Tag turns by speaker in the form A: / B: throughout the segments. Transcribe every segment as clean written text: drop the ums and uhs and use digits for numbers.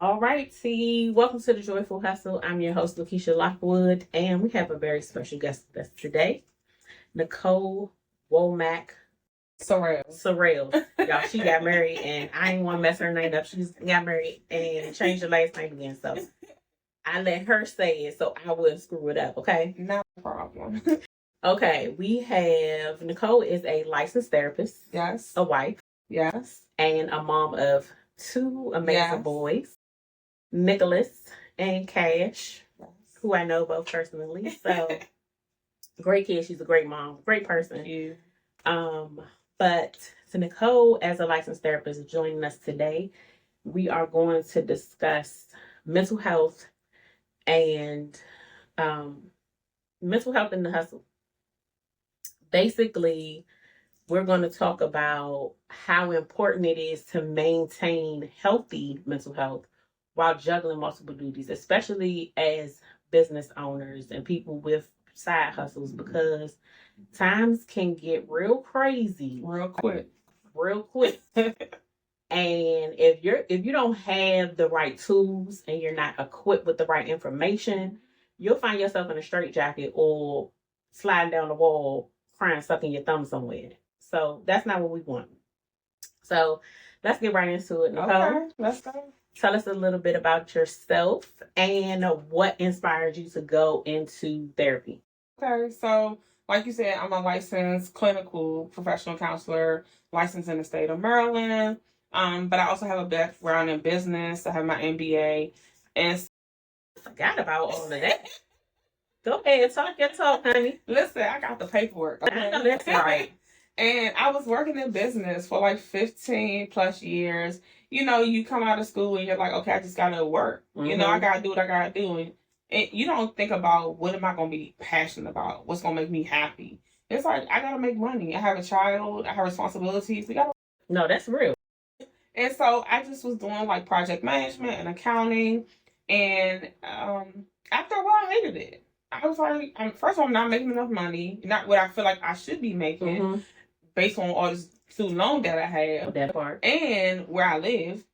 A: All right, see, welcome to the Joyful Hustle. I'm your host, Lakeisha Lockwood, and we have a very special guest with us today, Nicole Womack Sorrell. Y'all, she got married, and I ain't want to mess her name up. She got married and changed her last name again, so I let her say it so I wouldn't screw it up, okay?
B: No problem.
A: Okay, we have Nicole is a licensed therapist.
B: Yes.
A: A wife.
B: Yes.
A: And a mom of two amazing boys, Nicholas and Cash, who I know both personally. So great kid. She's a great mom, great person.
B: Thank you.
A: But so Nicole, as a licensed therapist, is joining us today. We are going to discuss mental health and mental health in the hustle. Basically, we're going to talk about how important it is to maintain healthy mental health while juggling multiple duties, especially as business owners and people with side hustles, because times can get real crazy
B: real quick.
A: And if you don't have the right tools and you're not equipped with the right information, you'll find yourself in a straitjacket or sliding down the wall crying, sucking your thumb somewhere. So that's not what we want. So let's get right into it, Nicole.
B: Okay, let's go.
A: Tell us a little bit about yourself and what inspired you to go into therapy.
B: Okay, so like you said, I'm a licensed clinical professional counselor, licensed in the state of Maryland. But I also have a background in business. I have my MBA. And
A: I forgot about all of that. Go ahead, talk your talk, honey.
B: Listen, I got the paperwork. Okay?
A: I know that's right.
B: And I was working in business for like 15 plus years. You know, you come out of school and you're like, okay, I just got to work. Mm-hmm. You know, I got to do what I got to do. And you don't think about what am I going to be passionate about? What's going to make me happy? It's like, I got to make money. I have a child. I have responsibilities.
A: No, that's real.
B: And so I just was doing like project management and accounting. And after a while, I hated it. I was like, first of all, I'm not making enough money. Not what I feel like I should be making. Mm-hmm. Based on all this student loan that I have,
A: that part,
B: and where I live,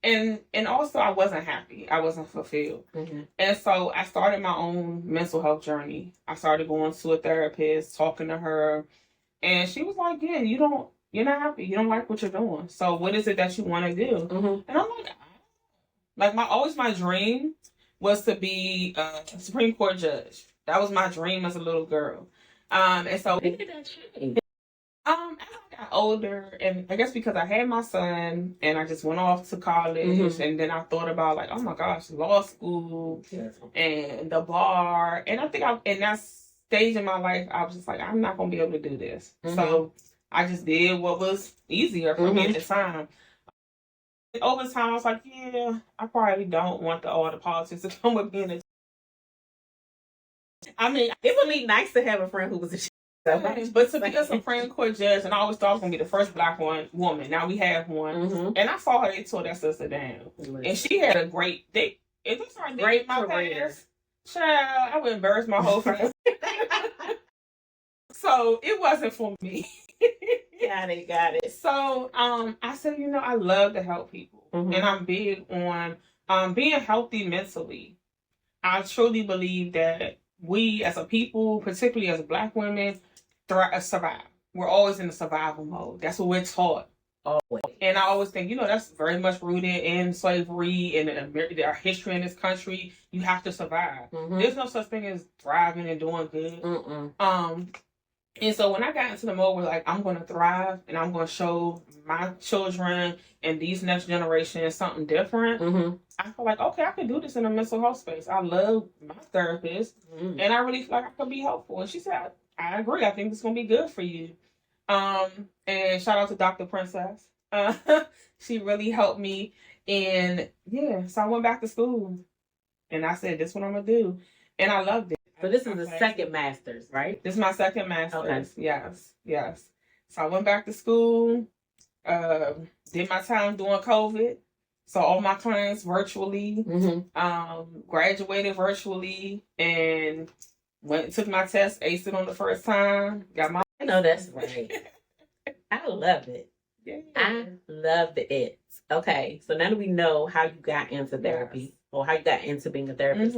B: and also I wasn't happy. I wasn't fulfilled, and so I started my own mental health journey. I started going to a therapist, talking to her, and she was like, "Yeah, you're not happy. You don't like what you're doing. So what is it that you want to do?" And I'm like, my dream was to be a Supreme Court judge. That was my dream as a little girl, and so.
A: When did that change?
B: As I got older, and I guess because I had my son, and I just went off to college, and then I thought about like, oh my gosh, law school, and the bar, and I think in that stage in my life, I was just like, I'm not gonna be able to do this. So I just did what was easier for me at the time. Over time, I was like, yeah, I probably don't want all the politics to come with being a.
A: I mean, it would be nice to have a friend who was a.
B: But to be a Supreme Court judge, and I always thought I was gonna be the first Black woman. Now we have one, and I saw her. They tore that sister down, and she had a great. It was her great career. Child, I would embarrass my whole family. So it wasn't for me.
A: Got it.
B: So I said, I love to help people, and I'm big on being healthy mentally. I truly believe that we as a people, particularly as Black women, survive. We're always in the survival mode. That's what we're taught.
A: Always.
B: And I always think, that's very much rooted in slavery and our history in this country. You have to survive. There's no such thing as thriving and doing good. And so when I got into the mode where like I'm going to thrive and I'm going to show my children and these next generations something different, I feel like, okay, I can do this in a mental health space. I love my therapist, and I really feel like I could be helpful. And she said, I agree. I think this is going to be good for you. And shout out to Dr. Princess. She really helped me. And yeah, so I went back to school and I said, this is what I'm going to do. And I loved it.
A: So this is the second master's, right?
B: This is my second master's.
A: Okay.
B: Yes. So I went back to school, did my time during COVID. So all my clients virtually, graduated virtually, and took my test, aced it on the first time, got my.
A: I know that's right. I love it.
B: Yeah.
A: I love it. Okay, so now that we know how you got into therapy or how you got into being a therapist,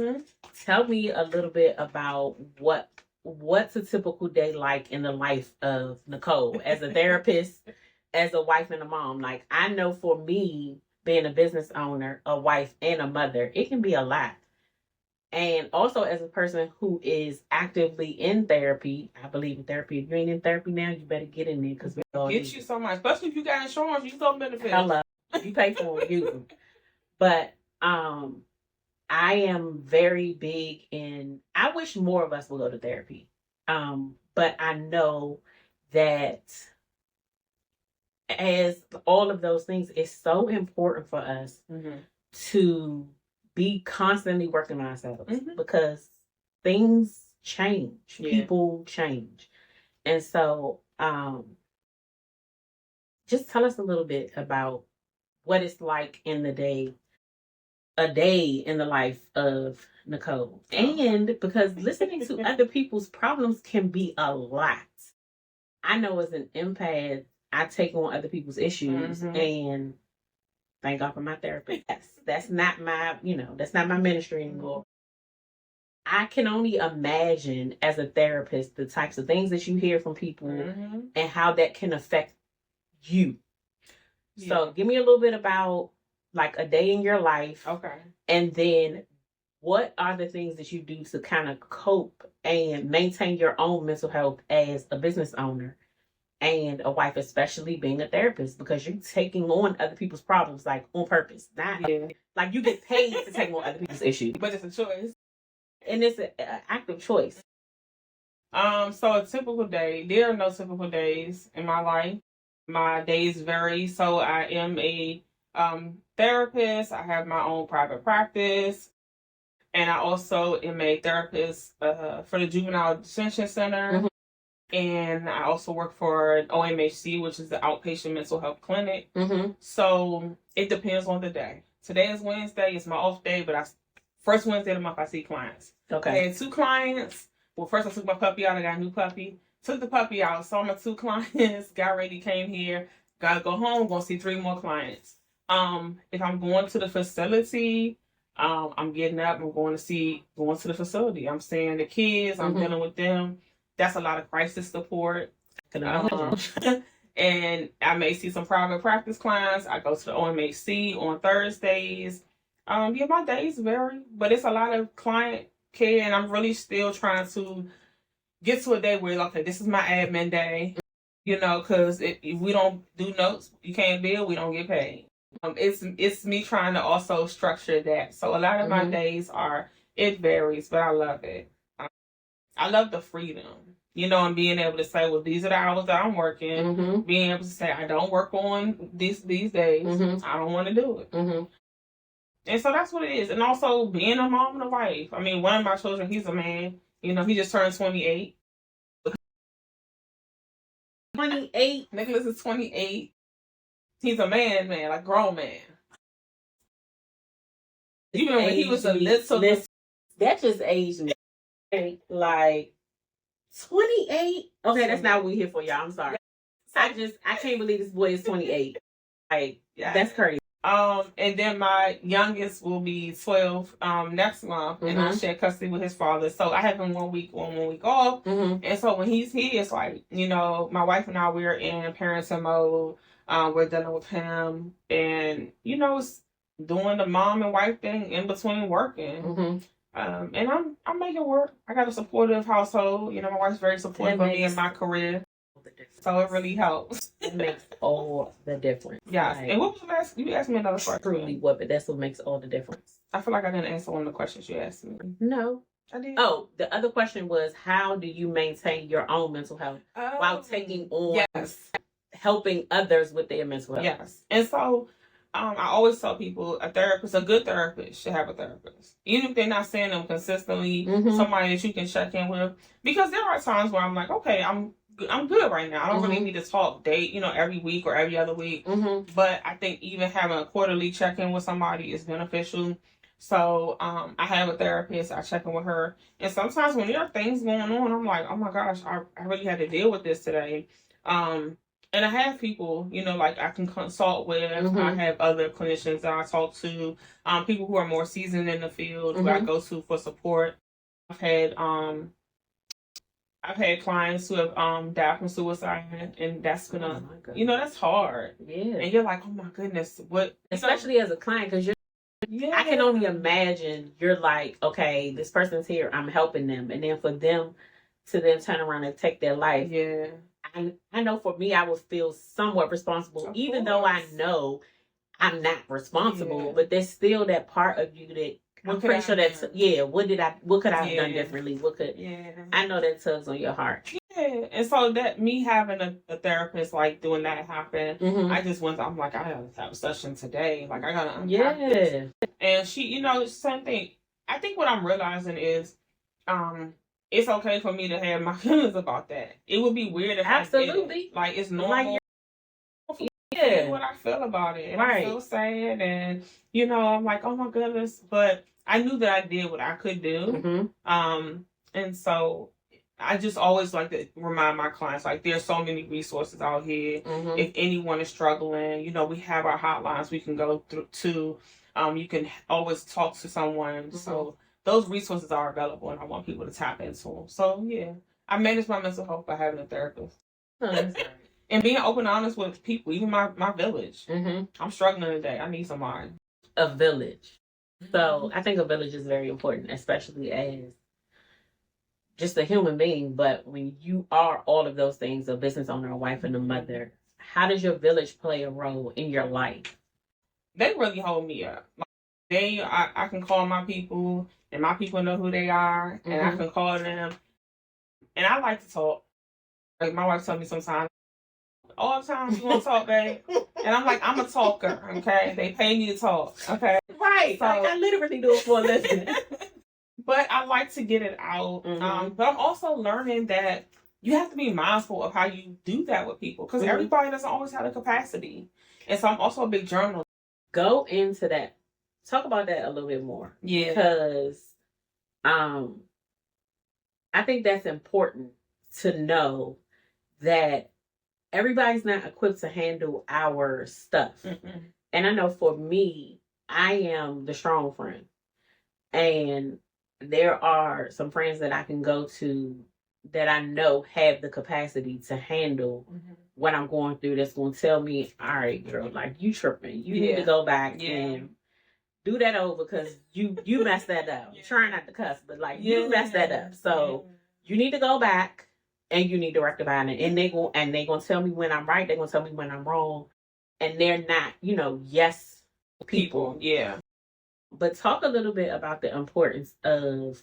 A: tell me a little bit about what's a typical day like in the life of Nicole as a therapist, as a wife and a mom. Like, I know for me, being a business owner, a wife, and a mother, it can be a lot. And also, as a person who is actively in therapy, I believe in therapy. If you ain't in therapy now, you better get in there because we all
B: get you so much. Especially if you got insurance, you so benefits.
A: Hello, you pay for it, use them. But I am very big in. I wish more of us would go to therapy. But I know that as all of those things, it's so important for us to be constantly working on ourselves because things change, people change. And so just tell us a little bit about what it's like in the day, a day in the life of Nicole. And because listening to other people's problems can be a lot. I know as an empath, I take on other people's issues and thank God for my therapist. That's not my, that's not my ministry anymore. I can only imagine as a therapist the types of things that you hear from people and how that can affect you. Yeah. So give me a little bit about like a day in your life. Okay. And then what are the things that you do to kind of cope and maintain your own mental health as a business owner and a wife, especially being a therapist, because you're taking on other people's problems like on purpose. Not like you get paid to take on other people's issues.
B: But it's a choice.
A: And it's an active choice.
B: So a typical day, there are no typical days in my life. My days vary. So I am a therapist. I have my own private practice. And I also am a therapist for the Juvenile Detention Center. And I also work for OMHC, which is the Outpatient Mental Health Clinic. So it depends on the day. Today is Wednesday. It's my off day, but first Wednesday of the month, I see clients. Okay. I had 2 clients. Well, first I took my puppy out. I got a new puppy. Took the puppy out. Saw my 2 clients. Got ready, came here. Got to go home. Going to see 3 more clients. If I'm going to the facility, I'm getting up. I'm going to the facility. I'm seeing the kids. I'm dealing with them. That's a lot of crisis support. And I may see some private practice clients. I go to the OMHC on Thursdays. My days vary, but it's a lot of client care, and I'm really still trying to get to a day where, okay, this is my admin day, because if we don't do notes, you can't bill, we don't get paid. It's me trying to also structure that. So a lot of my days it varies, but I love it. I love the freedom, and being able to say, well, these are the hours that I'm working. Being able to say, I don't work on these days. I don't want to do it. And so that's what it is. And also being a mom and a wife. I mean, one of my children, he's a man. He just turned 28. 28? Nicholas is 28. He's a man, like grown man. Even when he was a little...
A: That just aged me. Like, 28? Okay, that's not what we're here for, y'all. I'm sorry. I can't believe this boy is 28. Like, that's crazy.
B: And then my youngest will be 12 next month, and I share custody with his father. So I have him 1 week on, 1 week off. And so when he's here, it's like, my wife and I, we're in parenting mode. We're dealing with him, and it's doing the mom and wife thing in between working. And I'm making work. I got a supportive household. My wife's very supportive of me in my career. So it really helps.
A: It makes all the difference.
B: Yeah. Like, and what was the last? You asked me another question.
A: Truly, but that's what makes all the difference.
B: I feel like I didn't answer one of the questions you asked me.
A: No.
B: I did.
A: Oh, the other question was, how do you maintain your own mental health while taking on helping others with their mental health?
B: Yes. And so I always tell people a good therapist should have a therapist. Even if they're not seeing them consistently, somebody that you can check in with. Because there are times where I'm like, okay, I'm good right now. I don't really need to talk every week or every other week. But I think even having a quarterly check-in with somebody is beneficial. So I have a therapist. I check in with her. And sometimes when there are things going on, I'm like, oh my gosh, I really had to deal with this today. And I have people, like I can consult with. I have other clinicians that I talk to, people who are more seasoned in the field who I go to for support. I've had clients who have died from suicide, and that's gonna, that's hard.
A: Yeah.
B: And you're like, oh my goodness, what?
A: Especially as a client, because I can only imagine you're like, okay, this person's here, I'm helping them, and then for them to then turn around and take their life.
B: Yeah.
A: I know for me, I would feel somewhat responsible, even though I know I'm not responsible, but there's still that part of you that I'm pretty sure that what could I have done differently? I know that tugs on your heart.
B: Yeah, and so that me having a therapist like doing that happen, I just I'm like, I gotta have a session today. Like I gotta unpack this. And she, same thing. I think what I'm realizing is, it's okay for me to have my feelings about that. It would be weird if I didn't. Like it's normal. What I feel about it, and I feel sad, and I'm like, oh my goodness, but I knew that I did what I could do. And so I just always like to remind my clients, like, there's so many resources out here. If anyone is struggling, we have our hotlines we can go through to. You can always talk to someone. So those resources are available, and I want people to tap into them. So yeah, I manage my mental health by having a therapist. And being open and honest with people, even my village. I'm struggling today. I need somebody.
A: A village. So I think a village is very important, especially as just a human being. But when you are all of those things, a business owner, a wife, and a mother, how does your village play a role in your life?
B: They really hold me up. Like I can call my people, and my people know who they are, and I can call them. And I like to talk. Like my wife tells me sometimes, all the time, you want to talk, babe? And I'm like, I'm a talker, okay? They pay me to talk, okay?
A: Right. So, I literally do it for a living.
B: But I like to get it out. But I'm also learning that you have to be mindful of how you do that with people, because everybody doesn't always have the capacity. And so I'm also a big journaler.
A: Go into that. Talk about that a little bit more. Yeah. Because I think that's important to know that everybody's not equipped to handle our stuff. And I know for me, I am the strong friend. And there are some friends that I can go to that I know have the capacity to handle what I'm going through, that's going to tell me, all right, girl, like, you tripping. You need to go back and do that over, because you messed that up. Trying not to cuss, but like, you messed that up. So you need to go back and you need to rectify it. And they gonna tell me when I'm right. They're gonna tell me when I'm wrong. And they're not, yes people. Yeah. But talk a little bit about the importance of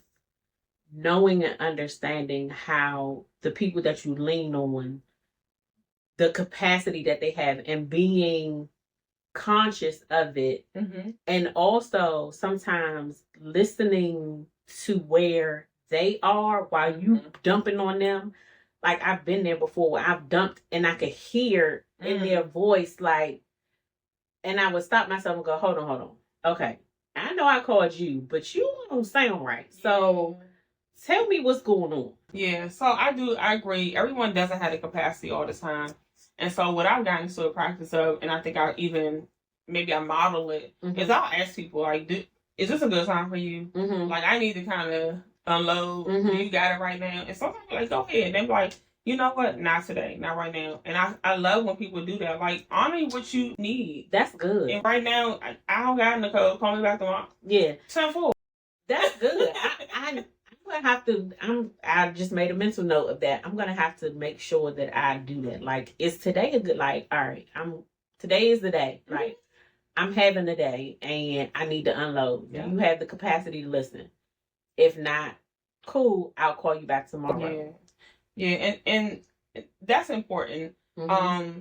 A: knowing and understanding how the people that you lean on, the capacity that they have, and being conscious of it. And also sometimes listening to where they are while you dumping on them. Like, I've been there before where I've dumped and I could hear in their voice, like, and I would stop myself and go, hold on. Okay, I know I called you, but you don't sound right. So tell me what's going on.
B: Yeah, so I agree. Everyone doesn't have the capacity all the time. And so what I've gotten to a practice of, and I think maybe I model it, is I'll ask people, like, is this a good time for you? Like, I need to kind of unload. Do you got it right now? And sometimes like, go ahead. They're like, you know what? Not today. Not right now. And I love when people do that. Like, honor what you need.
A: That's good.
B: And right now, I don't got Nicole. Call me back tomorrow. Yeah. 10-4.
A: That's good. I'm gonna have to. I just made a mental note of that. I'm gonna have to make sure that I do that. Like, is today a good? Like, all right, today is the day. Like, I'm having the day, and I need to unload. Yeah. You have the capacity to listen. If not, cool. I'll call you back tomorrow.
B: Yeah, and that's important. I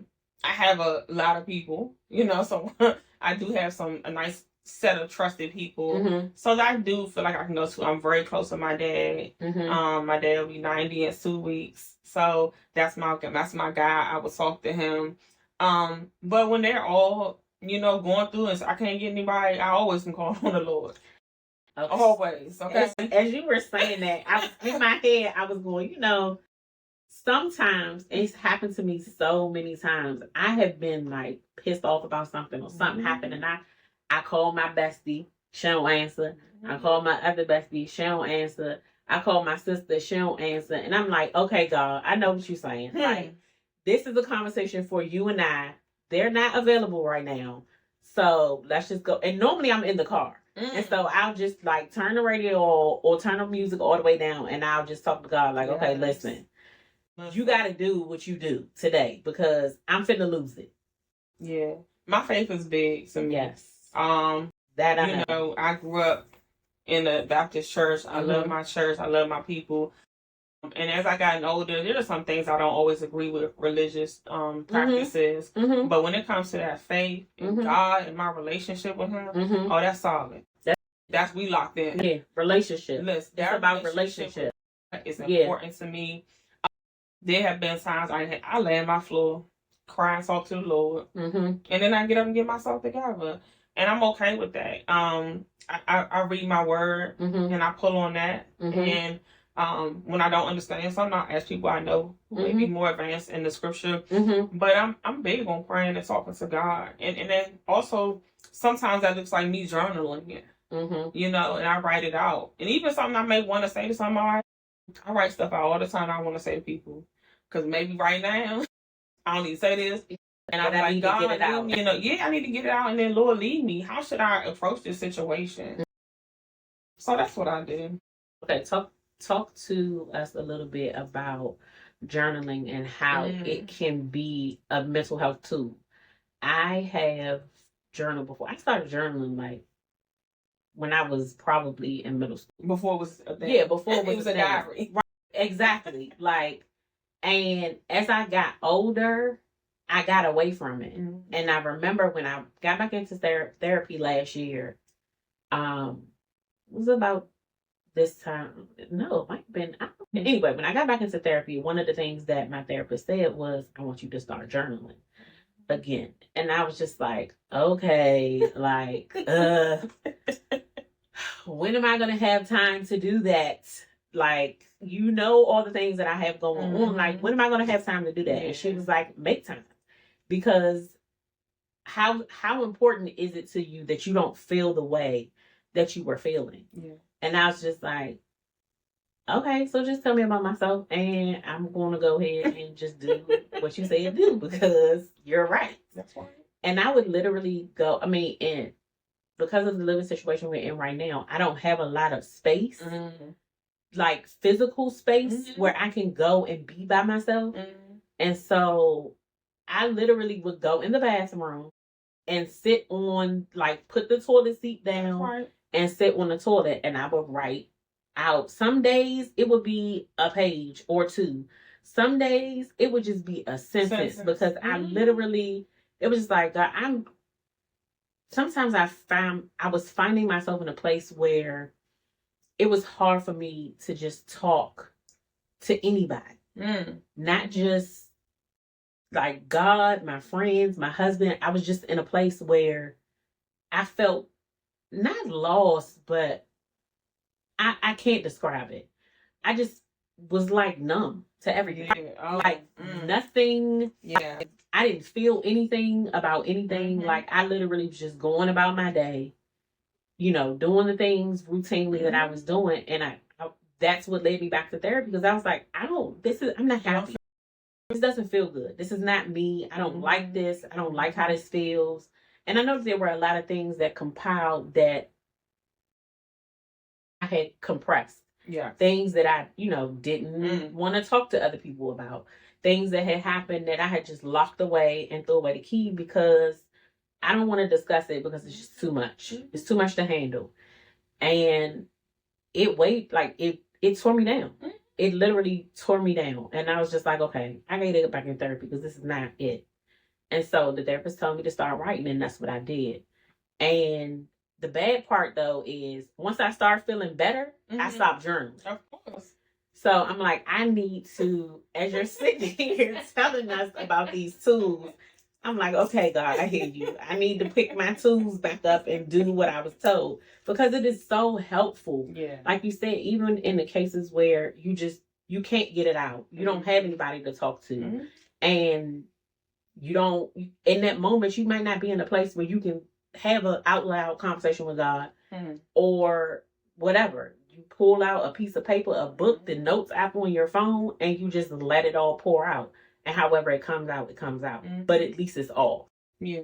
B: have a lot of people, so I do have a nice set of trusted people. So that I do feel like I can go to. I'm very close to my dad. My dad will be 90 in 2 weeks. So that's my guy. I would talk to him. But when they're all, going through and I can't get anybody, I always can call on the Lord. Okay. Always. Okay.
A: As you were saying that, I was in my head, I was going, sometimes it's happened to me so many times. I have been like pissed off about something or something happened, and I call my bestie, she don't answer. I call my other bestie, she don't answer. I call my sister, she don't answer. And I'm like, okay, God, I know what you're saying. Like, this is a conversation for you and I. They're not available right now. So let's just go. And normally I'm in the car. And so I'll just like turn the radio or turn the music all the way down, and I'll just talk to God like, okay, listen, you got to do what you do today because I'm finna lose it.
B: Yeah. My faith is big to me.
A: Yes.
B: That I know. I grew up in the Baptist church. I love my church. I love my people. And as I gotten older, there are some things I don't always agree with religious practices. But when it comes to that faith in God and my relationship with Him, oh, that's solid. That's we locked in.
A: Yeah, relationship.
B: Listen,
A: that's about relationship.
B: It's important to me. There have been times I lay on my floor, crying, talk to the Lord, and then I get up and get myself together, and I'm okay with that. I read my word and I pull on that, and when I don't understand something, I ask people I know who may be more advanced in the scripture. But I'm big on praying and talking to God, and then also sometimes that looks like me journaling it, you know, and I write it out, and even something I may want to say to somebody, I write stuff out all the time I want to say to people. Because maybe right now, I don't need to say this. And I'm like, God, get it out. You know, I need to get it out. And then, Lord, lead me. How should I approach this situation? So that's what I did.
A: Okay, talk to us a little bit about journaling and how it can be a mental health tool. I have journaled before. I started journaling like when I was probably in middle school.
B: Before it was a thing.
A: Yeah, before it
B: was a diary.
A: Right. Exactly. Like, and as I got older, I got away from it. And I remember when I got back into therapy last year, it was about this time. No, it might have been. Anyway, when I got back into therapy, one of the things that my therapist said was, I want you to start journaling again. And I was just like, okay, like, when am I going to have time to do that? Like, you know, all the things that I have going on. Like, when am I going to have time to do that? And she was like, make time. Because how important is it to you that you don't feel the way that you were feeling? Yeah. And I was just like, okay, so just tell me about myself, and I'm going to go ahead and just do what you say and do, because you're right.
B: That's right.
A: And I would literally go, and because of the living situation we're in right now, I don't have a lot of space, like physical space, where I can go and be by myself. And so I literally would go in the bathroom and sit on, like, put the toilet seat down and sit on the toilet, and I would write out. Some days it would be a page or two. Some days it would just be a sentence because I literally, it was just like, God, sometimes I was finding myself in a place where it was hard for me to just talk to anybody. Not just like God, my friends, my husband. I was just in a place where I felt not lost, but I can't describe it. I just was like numb to everything. Like nothing. Yeah. I didn't feel anything about anything. Like I literally was just going about my day, you know, doing the things routinely that I was doing. And I that's what led me back to therapy, because I was like, I'm not happy. This doesn't feel good. This is not me. I don't like this. I don't like how this feels. And I know there were a lot of things that compiled that I had compressed. Yeah. Things that I, didn't want to talk to other people about. Things that had happened that I had just locked away and threw away the key because I don't want to discuss it because it's just too much. It's too much to handle. And it weighed, like, it tore me down. It literally tore me down. And I was just like, okay, I got to get back in therapy because this is not it. And so the therapist told me to start writing, and that's what I did. And the bad part, though, is once I start feeling better, I stopped journaling. Of course. So I'm like, I need to, as you're sitting here telling us about these tools, I'm like, okay, God, I hear you. I need to pick my tools back up and do what I was told, because it is so helpful. Yeah. Like you said, even in the cases where you you can't get it out. You don't have anybody to talk to. And you don't, in that moment, you might not be in a place where you can have an out loud conversation with God or whatever. You pull out a piece of paper, a book, the notes app on your phone, and you just let it all pour out. And however it comes out, it comes out. But at least it's off.
B: Yeah.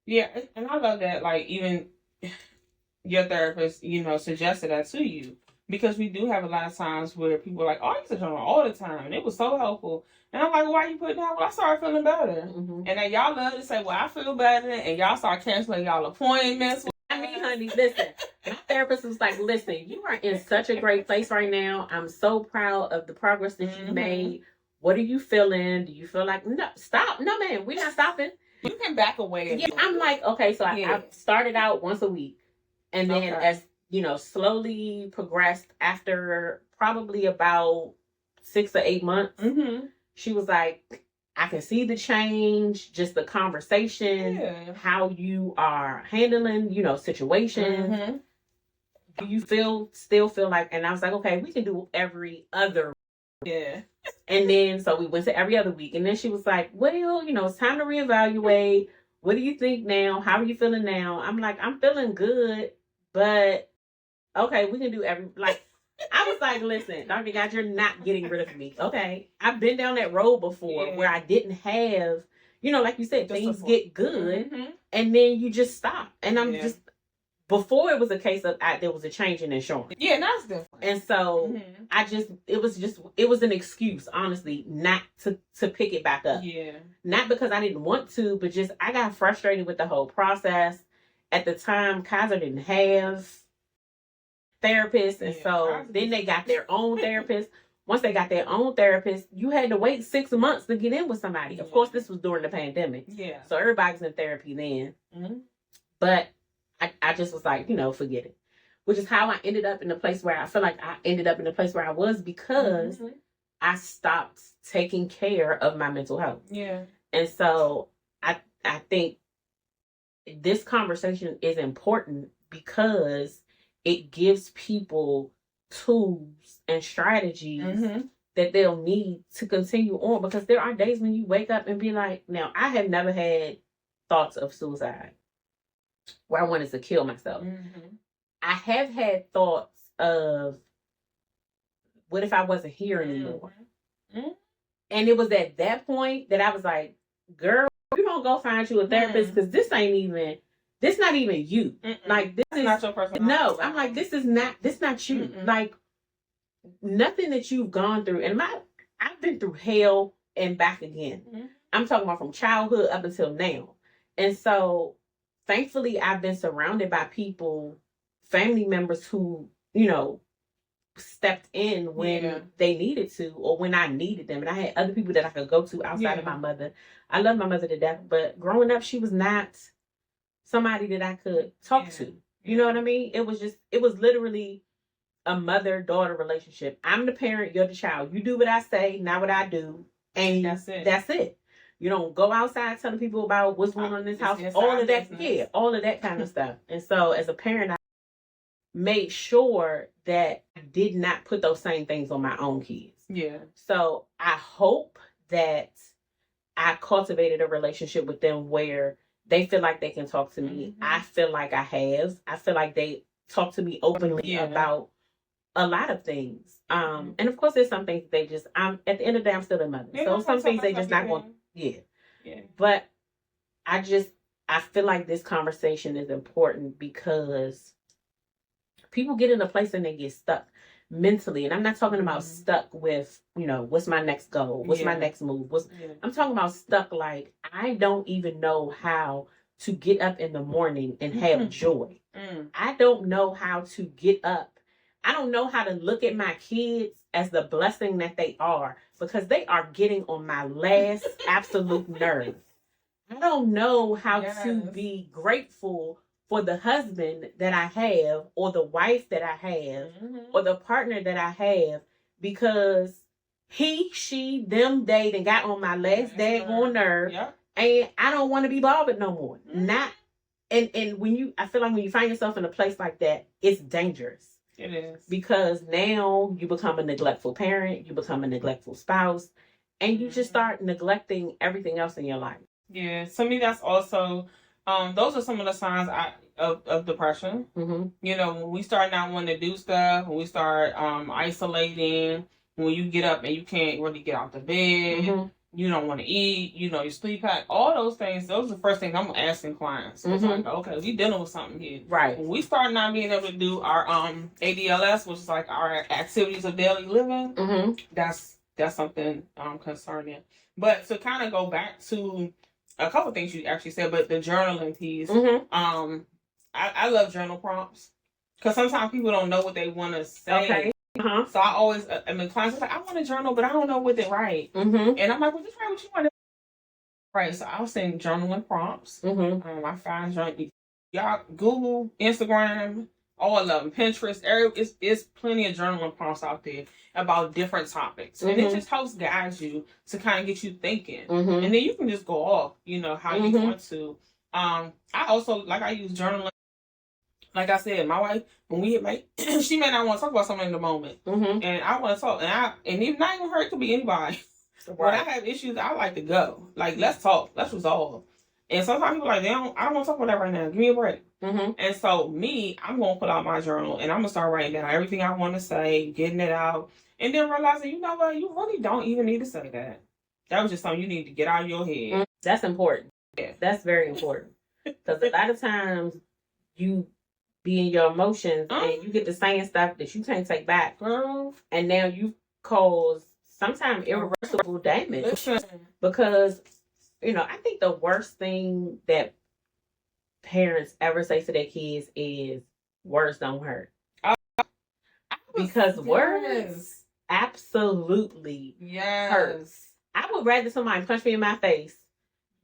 B: Yeah. And I love that, like, even your therapist, you know, suggested that to you. Because we do have a lot of times where people are like, oh, I used to journal all the time. And it was so helpful. And I'm like, why are you putting that? Well, I started feeling better. And then y'all love to say, well, I feel better. And y'all start canceling y'all appointments.
A: I mean, honey, listen. My therapist was like, listen, you are in such a great place right now. I'm so proud of the progress that you've made. What are you feeling? Do you feel like, no, stop. No, man, we're not stopping.
B: You can back away.
A: Yeah, I'm like, okay, so I started out once a week. And then as, you know, slowly progressed after probably about 6 or 8 months, she was like, I can see the change, just the conversation, how you are handling, you know, situations. Do you still feel like, and I was like, okay, we can do every other. And then, so we went to every other week. And then she was like, well, you know, it's time to reevaluate. What do you think now? How are you feeling now? I'm like, I'm feeling good, but okay, we can do I was like, listen, Dr. God, you're not getting rid of me. Okay. I've been down that road before where I didn't have, you know, like you said, things get good and then you just stop. And I'm just, before it was a case of there was a change in insurance.
B: Yeah, that's different.
A: And so it was an excuse, honestly, not to pick it back up. Yeah. Not because I didn't want to, but just I got frustrated with the whole process. At the time, Kaiser didn't have therapists, and so then they got their own therapist. Once they got their own therapist, you had to wait 6 months to get in with somebody. Of course, this was during the pandemic. Yeah. So everybody's in therapy then. But I just was like, you know, forget it. Which is how I ended up in the place where I feel like I ended up in the place where I was because I stopped taking care of my mental health. Yeah. And so I think this conversation is important because it gives people tools and strategies that they'll need to continue on, because there are days when you wake up and be like, now, I have never had thoughts of suicide where I wanted to kill myself. I have had thoughts of, what if I wasn't here anymore? And it was at that point that I was like, girl, you don't go find you a therapist, because this not even you. Like, this is not your personality. No, I'm like, this not you. Like, nothing that you've gone through, and I've been through hell and back again. I'm talking about from childhood up until now. And so, thankfully, I've been surrounded by people, family members who, you know, stepped in when they needed to, or when I needed them. And I had other people that I could go to outside of my mother. I love my mother to death, but growing up, she was not somebody that I could talk to. You know what I mean? It was literally a mother-daughter relationship. I'm the parent, you're the child. You do what I say, not what I do. And that's it. You don't go outside telling people about what's going on in this house. All of that. Yeah, all of that kind of stuff. And so as a parent, I made sure that I did not put those same things on my own kids. Yeah. So I hope that I cultivated a relationship with them where they feel like they can talk to me. I feel like I have. I feel like they talk to me openly about a lot of things. And of course, there's some things they just, at the end of the day, I'm still a mother. So some things they just not going to, But I feel like this conversation is important because people get in a place and they get stuck mentally. And I'm not talking about stuck with, you know, what's my next goal? What's my next move? I'm talking about stuck like, I don't even know how to get up in the morning and have joy. I don't know how to get up. I don't know how to look at my kids as the blessing that they are, because they are getting on my last absolute nerve. I don't know how to be grateful for the husband that I have, or the wife that I have, or the partner that I have, because he, she, them, they done got on my last daggone nerve, and I don't want to be bothered no more. Not, and I feel like when you find yourself in a place like that, it's dangerous.
B: It is.
A: Because now you become a neglectful parent, you become a neglectful spouse, and you just start neglecting everything else in your life.
B: Yeah, to me, that's also, those are some of the signs of depression.
A: Mm-hmm.
B: You know, when we start not wanting to do stuff, when we start isolating, when you get up and you can't really get out the bed,
A: Mm-hmm.
B: you don't want to eat, you know, your sleep pattern, all those things, those are the first things I'm asking clients. It's like, okay, we dealing with something here.
A: Right.
B: When we start not being able to do our ADLS, which is like our activities of daily living, that's something concerning. But to kind of go back to a couple things you actually said, but the journaling piece, I love journal prompts because sometimes people don't know what they want to say.
A: Okay.
B: So I always, clients are like, I want to journal, but I don't know what to write. And I'm like, well, just write what you want to write. So I'll send journaling prompts. I find y'all Google, Instagram, all of them, Pinterest. It's plenty of journaling prompts out there about different topics, and it just helps guide you to kind of get you thinking, and then you can just go off, you know, how you want to. I also I use journaling. Like I said, my wife, when we hit she may not want to talk about something in the moment, and I want to talk, and even not even her, it could be anybody. Right. When I have issues, I like to go. Like, let's talk, let's resolve. And sometimes people are like, I don't want to talk about that right now. Give me a break. And so I'm gonna pull out my journal and I'm gonna start writing down everything I want to say, getting it out, and then realizing, you know what, you really don't even need to say that. That was just something you need to get out of your head.
A: That's important.
B: Yeah.
A: That's very important. Because a lot of times you be in your emotions and you get to saying stuff that you can't take back. And now you cause sometimes irreversible damage. Because, you know, I think the worst thing that parents ever say to their kids is words don't hurt. Because words absolutely hurt. I would rather somebody punch me in my face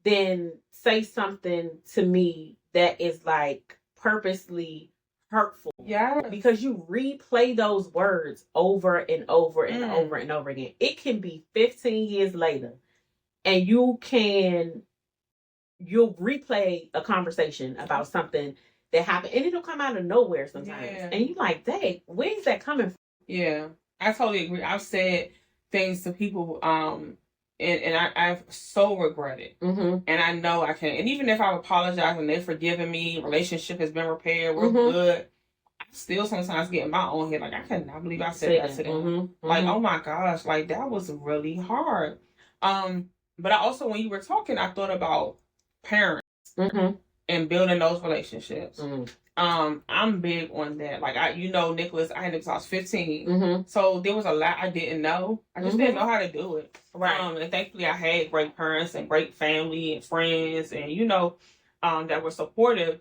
A: than say something to me that is like purposely hurtful.
B: Yeah.
A: Because you replay those words over and over and over and over again. It can be 15 years later and you'll replay a conversation about something that happened and it'll come out of nowhere sometimes. Yeah. And you're like, dang, where's that coming from?
B: Yeah. I totally agree. I've said things to people, and I've so regretted. And I know I can. And even if I've apologized and they've forgiven me, relationship has been repaired, we're good, I still sometimes get in my own head, like, I cannot believe I said that to them. Like, oh my gosh, like, that was really hard. But I also, when you were talking, I thought about parents and building those relationships. I'm big on that. Like, Nicholas, I had Nicholas, I was 15. So there was a lot I didn't know. I just didn't know how to do it.
A: Right.
B: And thankfully I had great parents and great family and friends and, that were supportive.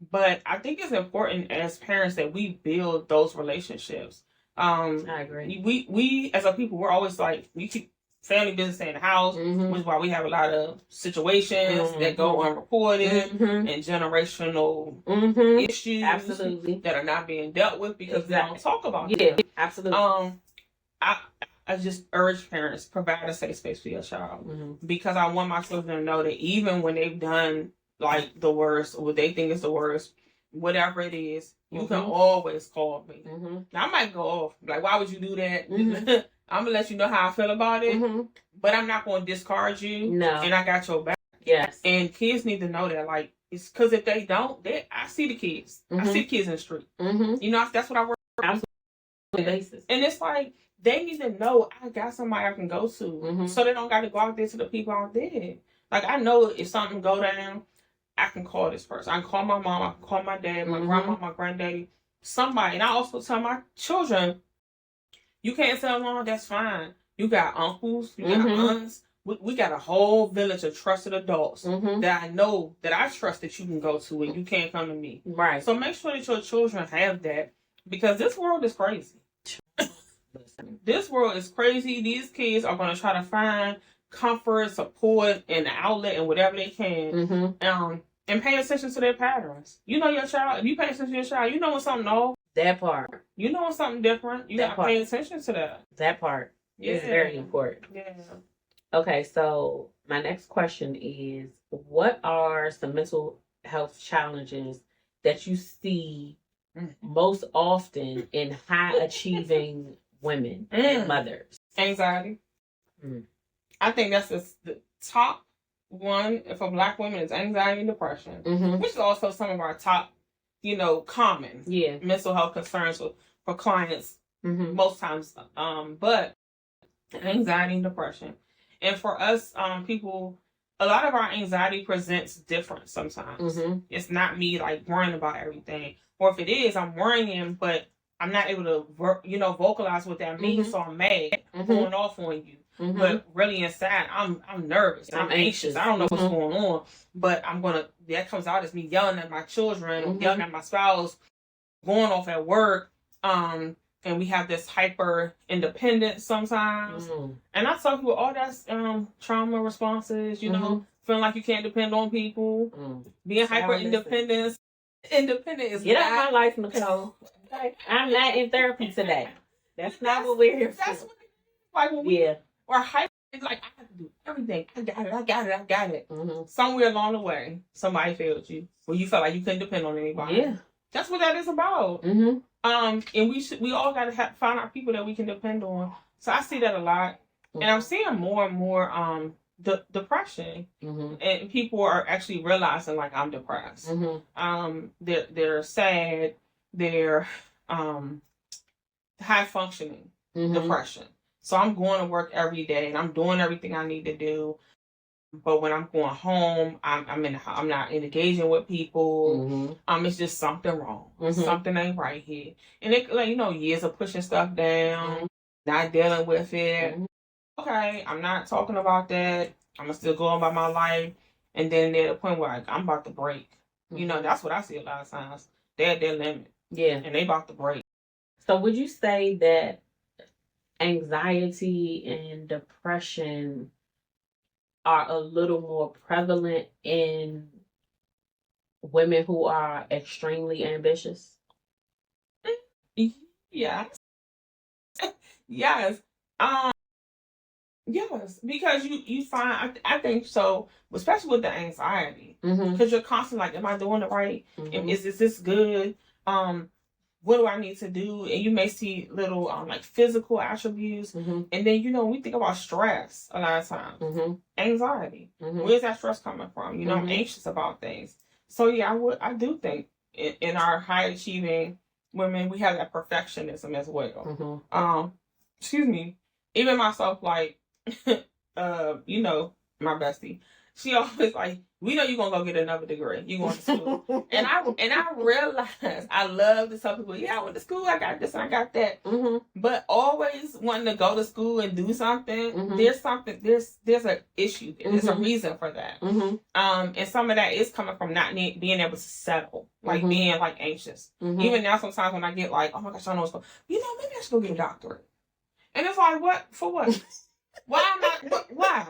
B: But I think it's important as parents that we build those relationships.
A: I agree.
B: We as a people, we're always like, we keep family business in the house, which is why we have a lot of situations that go unreported and generational issues that are not being dealt with because we don't talk about them.
A: Yeah, absolutely.
B: I just urge parents, provide a safe space for your child because I want my children to know that even when they've done like the worst or what they think is the worst, whatever it is, you can always call me. Now I might go off, like, why would you do that? I'm gonna let you know how I feel about it, but I'm not gonna discard you.
A: No.
B: And I got your back.
A: Yes.
B: And kids need to know that, like, it's because if they don't, I see the kids. I see the kids in the street. You know, that's what I work for.
A: Absolutely.
B: And it's like, they need to know I got somebody I can go to, so they don't got to go out there to the people out there. Like, I know if something go down, I can call this person. I can call my mom. I can call my dad, my grandma, my granddaddy, somebody. And I also tell my children, you can't tell mom, that's fine. You got uncles, you got aunts. We got a whole village of trusted adults that I know that I trust that you can go to and you can't come to me.
A: Right.
B: So make sure that your children have that because this world is crazy. This world is crazy. These kids are going to try to find comfort, support, and outlet and whatever they can. And pay attention to their patterns. You know your child. If you pay attention to your child, you know when something off.
A: That part.
B: You know when something different. You got to pay attention to that.
A: That part is very important.
B: Yeah.
A: Okay, so my next question is, what are some mental health challenges that you see most often in high achieving women and mothers?
B: Anxiety. I think that's the top one for Black women is anxiety and depression, which is also some of our top, common mental health concerns for clients most times. But anxiety and depression, and for us, people, a lot of our anxiety presents different sometimes. It's not me like worrying about everything, or if it is, I'm worrying, but I'm not able to, vocalize what that means. So I'm mad, going off on you. But really inside, I'm nervous. I'm anxious. I don't know what's going on, but that comes out as me yelling at my children, yelling at my spouse, going off at work. And we have this hyper independence sometimes. And I tell people, that's trauma responses, feeling like you can't depend on people, being hyper independent. Independent is
A: get out of my life, Nicole. I'm not in therapy today. That's not what we're here for. That's what
B: like when we or hyper, it's like I have to do everything. I got it. Somewhere along the way, somebody failed you, where you felt like you couldn't depend on anybody. Yeah, that's what that is about. And we all got to find out people that we can depend on. So I see that a lot, and I'm seeing more and more depression, and people are actually realizing like I'm depressed. They're sad. They're high functioning depression. So I'm going to work every day and I'm doing everything I need to do. But when I'm going home, I'm not engaging with people. It's just something wrong. Something ain't right here. And it years of pushing stuff down, not dealing with it. Okay, I'm not talking about that. I'm still going by my life. And then at the point where I'm about to break. That's what I see a lot of times. They're at their limit. Yeah. And they about to break.
A: So would you say that anxiety and depression are a little more prevalent in women who are extremely ambitious?
B: Yes. Yes. Yes, because you find, I think so, especially with the anxiety, because you're constantly like, am I doing it right? Is this good? What do I need to do? And you may see little like physical attributes, and then we think about stress a lot of times, anxiety. Where's that stress coming from? I'm anxious about things. So yeah, I do think in our high achieving women we have that perfectionism as well. Excuse me, even myself, like my bestie, she always like, we know you're gonna go get another degree. You're going to school. and I realized I love to tell people, yeah, I went to school, I got this and I got that. But always wanting to go to school and do something, there's an issue. There's a reason for that. And some of that is coming from not being able to settle, like being like anxious. Even now, sometimes when I get like, oh my gosh, I don't know what's going on. Maybe I should go get a doctorate. And it's like, what? For what? Why am I? Why?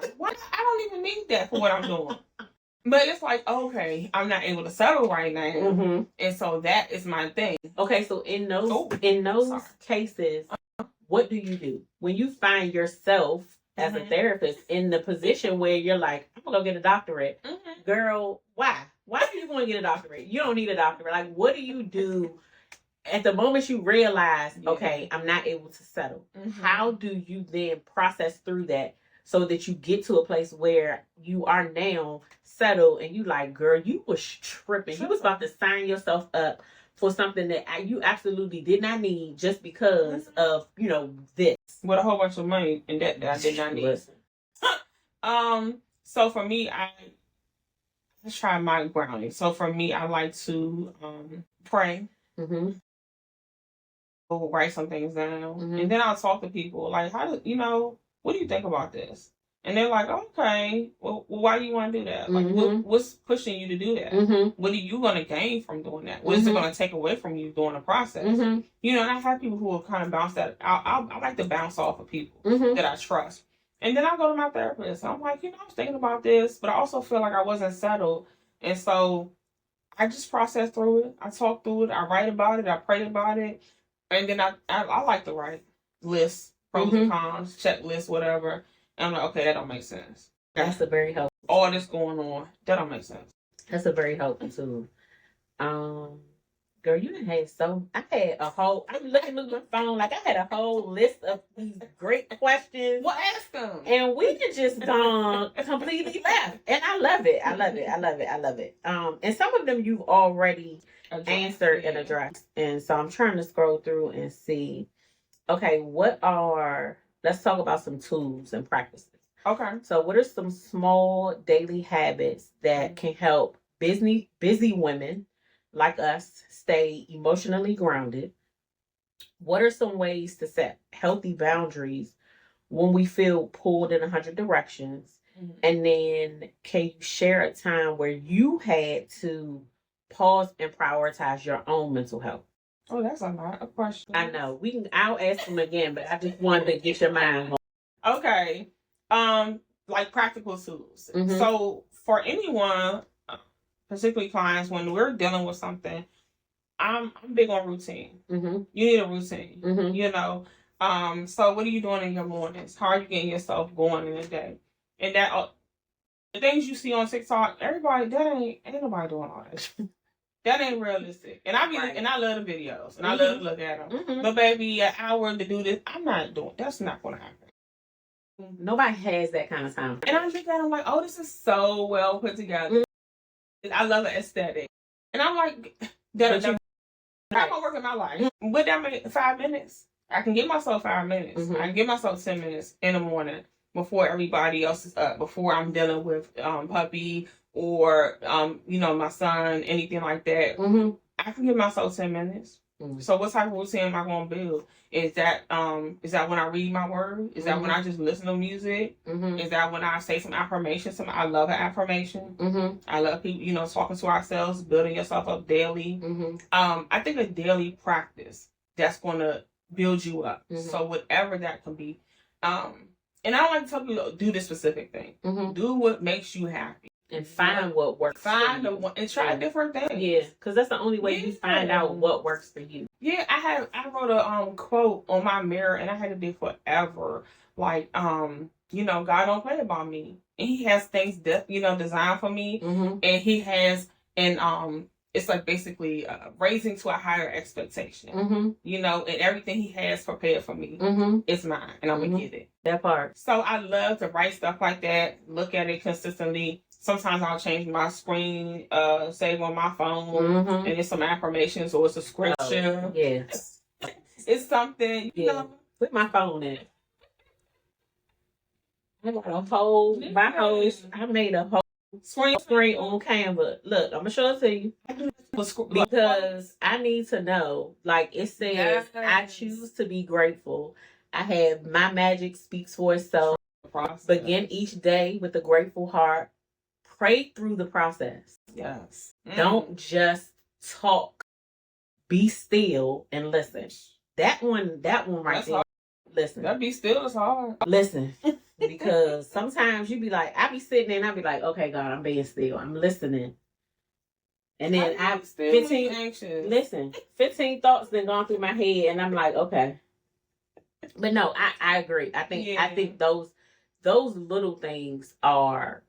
B: I don't even need that for what I'm doing. But it's like, okay, I'm not able to settle right now, and so that is my thing.
A: Okay, so in those cases, what do you do when you find yourself as a therapist in the position where you're like, I'm gonna go get a doctorate, girl? Why? Why do you want to get a doctorate? You don't need a doctorate. Like, what do you do at the moment you realize, okay, I'm not able to settle? How do you then process through that so that you get to a place where you are now settled and you like, girl, you was tripping. You was about to sign yourself up for something that you absolutely did not need just because of, this.
B: With a whole bunch of money and debt that I did not need. So for me, let's try my grounding. So for me, I like to pray. Write some things down, and then I'll talk to people like, what do you think about this? And they're like, okay, well, why do you want to do that? Like, what's pushing you to do that? What are you going to gain from doing that? What is it going to take away from you during the process? And I have people who will kind of bounce that. I like to bounce off of people that I trust. And then I go to my therapist. I'm like, I was thinking about this, but I also feel like I wasn't settled. And so I just process through it. I talk through it. I write about it. I pray about it. And then I like to write lists, pros and cons, checklists, whatever. And I'm like, okay, that don't make sense.
A: That's a very helpful.
B: All this going on, that don't make sense.
A: That's a very helpful tool. Girl, you done had I had a whole, I'm looking at my phone like I had a whole list of these great questions.
B: Well, ask them.
A: And we had just gone completely left. And I love it. I love it. I love it. I love it. And some of them you've already answered and addressed. And so I'm trying to scroll through and see, okay, let's talk about some tools and practices.
B: Okay.
A: So what are some small daily habits that can help busy women like us stay emotionally grounded? What are some ways to set healthy boundaries when we feel pulled in 100 directions? Mm-hmm. And then can you share a time where you had to pause and prioritize your own mental health?
B: Oh, that's a lot of questions.
A: I know. I'll ask them again, but I just wanted to get your mind on.
B: Okay. Like practical tools. Mm-hmm. So for anyone, particularly clients, when we're dealing with something, I'm big on routine. Mm-hmm. You need a routine. Mm-hmm. You know. So what are you doing in your mornings? How are you getting yourself going in the day? And that the things you see on TikTok, everybody ain't nobody doing all that. That ain't realistic. And and I love the videos and I love to look at them. Mm-hmm. But baby, an hour to do this, I'm not doing. That's not going to happen.
A: Nobody has that kind of time.
B: And I'm looking at them like, oh, this is so well put together. Mm-hmm. I love the aesthetic. And I'm like, I'm gonna work in my life. But that mean 5 minutes. I can give myself 5 minutes. Mm-hmm. I can give myself 10 minutes in the morning before everybody else is up, before I'm dealing with puppy or my son, anything like that. Mm-hmm. I can give myself 10 minutes. Mm-hmm. So what type of routine am I going to build? Is that when I read my word? Is that when I just listen to music? Mm-hmm. Is that when I say some affirmations? I love an affirmation. Mm-hmm. I love people, talking to ourselves, building yourself up daily. Mm-hmm. I think a daily practice that's going to build you up. Mm-hmm. So whatever that can be. And I don't like to tell people to do this specific thing. Mm-hmm. Do what makes you happy.
A: And find what works.
B: Find the one and try different things.
A: Yeah, because that's the only way you find out what works for you.
B: Yeah, I wrote a quote on my mirror, and I had to do forever. Like, God don't play about me, and He has things designed for me, mm-hmm. and He has it's like basically raising to a higher expectation, mm-hmm. And everything He has prepared for me, mm-hmm. is mine, and I'm gonna get it.
A: That part.
B: So I love to write stuff like that, look at it consistently. Sometimes I'll change my screen, save on my phone, mm-hmm. and it's some affirmations or it's a scripture.
A: Oh, yes.
B: It's something, you know.
A: Put my phone in. I got a whole, I made a whole screen on Canva. Look, I'm going to show it to you. Because I need to know, like it says, yes. I choose to be grateful. I have my magic speaks for itself. Begin each day with a grateful heart. Pray through the process.
B: Yes.
A: Don't just talk. Be still and listen. That one right there.
B: Hard.
A: Listen.
B: That be still is hard.
A: Listen. Because sometimes you be like, I be sitting there and I be like, okay, God, I'm being still. I'm listening. And then I 15 thoughts then gone through my head and I'm like, okay. But no, I agree. I think those little things are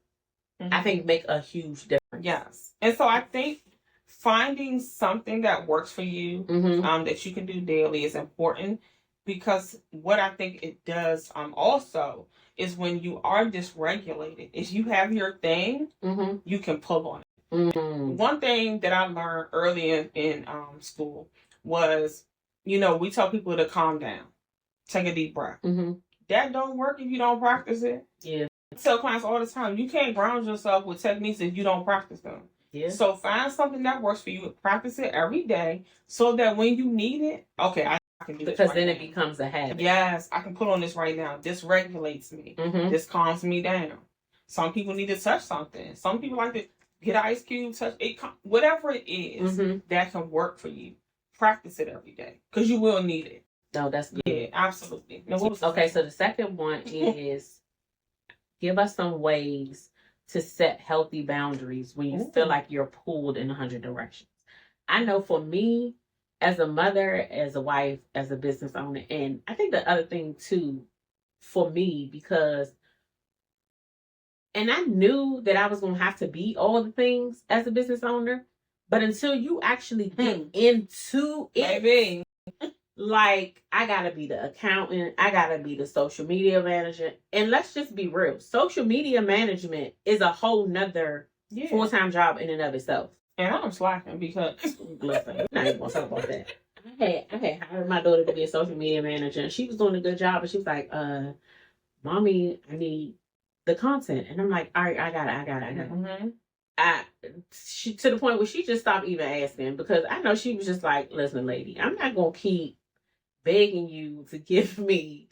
A: mm-hmm. I think make a huge difference.
B: Yes. And so I think finding something that works for you, mm-hmm. That you can do daily is important, because what I think it does also is when you are dysregulated, is you have your thing, mm-hmm. you can pull on it. Mm-hmm. One thing that I learned early in school was, we tell people to calm down, take a deep breath. Mm-hmm. That don't work if you don't practice it.
A: Yeah.
B: I tell clients all the time, you can't ground yourself with techniques if you don't practice them. Yeah. So find something that works for you, practice it every day, so that when you need it, okay, I can do this.
A: Because then it becomes a habit.
B: Yes, I can put on this right now. This regulates me. Mm-hmm. This calms me down. Some people need to touch something. Some people like to get an ice cube, touch it, whatever it is, mm-hmm. that can work for you. Practice it every day, because you will need it.
A: No, that's good.
B: Yeah, absolutely. Now,
A: okay, so the second one is give us some ways to set healthy boundaries when you feel like you're pulled in 100 directions. I know for me, as a mother, as a wife, as a business owner, and I think the other thing too, for me, and I knew that I was going to have to be all the things as a business owner, But until you actually get into it,
B: baby,
A: like, I gotta be the accountant, I gotta be the social media manager. And let's just be real. Social media management is a whole nother full-time job in and of itself.
B: And I'm slacking because
A: listen, I'm not even gonna talk about that. I had hired my daughter to be a social media manager, and she was doing a good job, but she was like, mommy, I need the content. And I'm like, all right, I got it.
B: Mm-hmm.
A: She, to the point where she just stopped even asking, because I know she was just like, listen, lady, I'm not gonna keep begging you to give me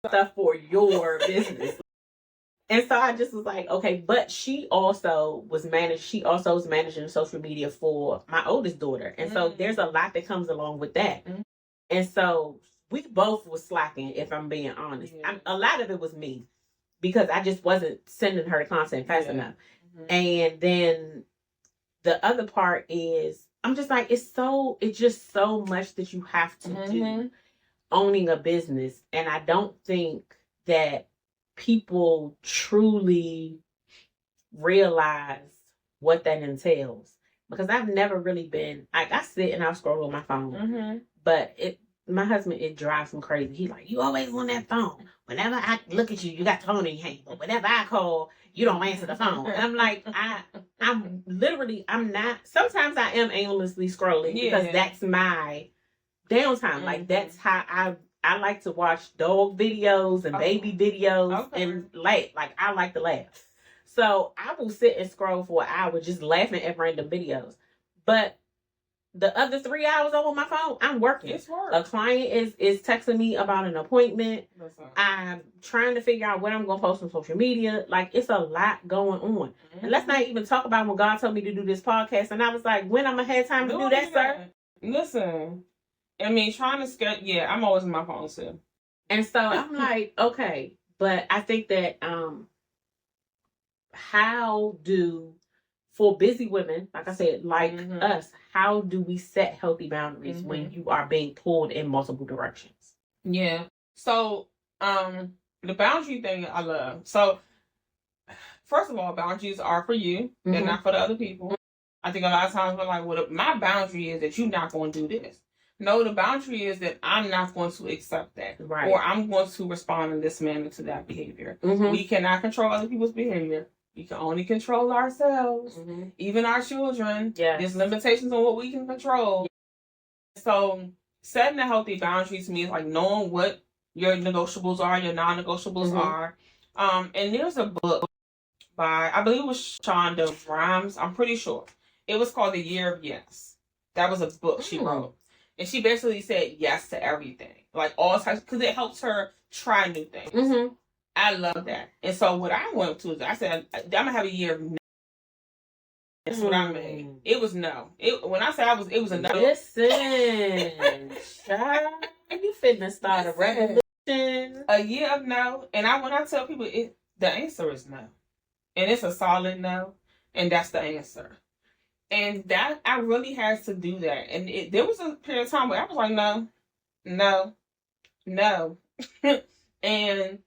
A: stuff for your business. And so I just was like, okay, but she also was managing social media for my oldest daughter. And so there's a lot that comes along with that. Mm-hmm. And so we both was slacking, if I'm being honest. Yeah. A lot of it was me, because I just wasn't sending her the content fast enough. Mm-hmm. And then the other part is, I'm just like, it's just so much that you have to do owning a business. And I don't think that people truly realize what that entails, because I've never really been like, I sit and I'll scroll on my phone, but my husband, it drives him crazy. He's like, you always on that phone. Whenever I look at you, you got the phone in your hand, but whenever I call, you don't answer the phone. And I'm like, I'm not. Sometimes I am aimlessly scrolling because that's my downtime. Like, that's how I like to watch dog videos and baby videos and like I like to laugh. So I will sit and scroll for an hour just laughing at random videos. But the other 3 hours I'm on my phone, I'm working.
B: It's work.
A: A client is texting me about an appointment. I'm trying to figure out what I'm going to post on social media. Like, it's a lot going on. Mm-hmm. And let's not even talk about when God told me to do this podcast. And I was like, when I'm going to have time to do that, sir?
B: Listen. I mean, trying to I'm always on my phone too.
A: And so I'm like, okay, but I think that for busy women, like I said, like us, how do we set healthy boundaries when you are being pulled in multiple directions?
B: Yeah. So the boundary thing I love. So first of all, boundaries are for you. They're not for the other people. I think a lot of times we're like, well, my boundary is that you're not going to do this. No, the boundary is that I'm not going to accept that. Right. Or I'm going to respond in this manner to that behavior. We cannot control other people's behavior. We can only control ourselves, even our children. Yes. There's limitations on what we can control. Yes. So setting a healthy boundary to me is like knowing what your negotiables are, your non-negotiables are. And there's a book by, I believe it was Shonda Rhimes. I'm pretty sure. It was called The Year of Yes. That was a book she wrote. And she basically said yes to everything. Like all types, because it helps her try new things. I love that. And so what I went to is, I said, I'm going to have a year of no. That's what I made. It was no. When I said it was a no.
A: Listen, child, you finna start a revolution.
B: A year of no. And when I tell people, the answer is no. And it's a solid no. And that's the answer. And that, I really had to do that. And there was a period of time where I was like, no. And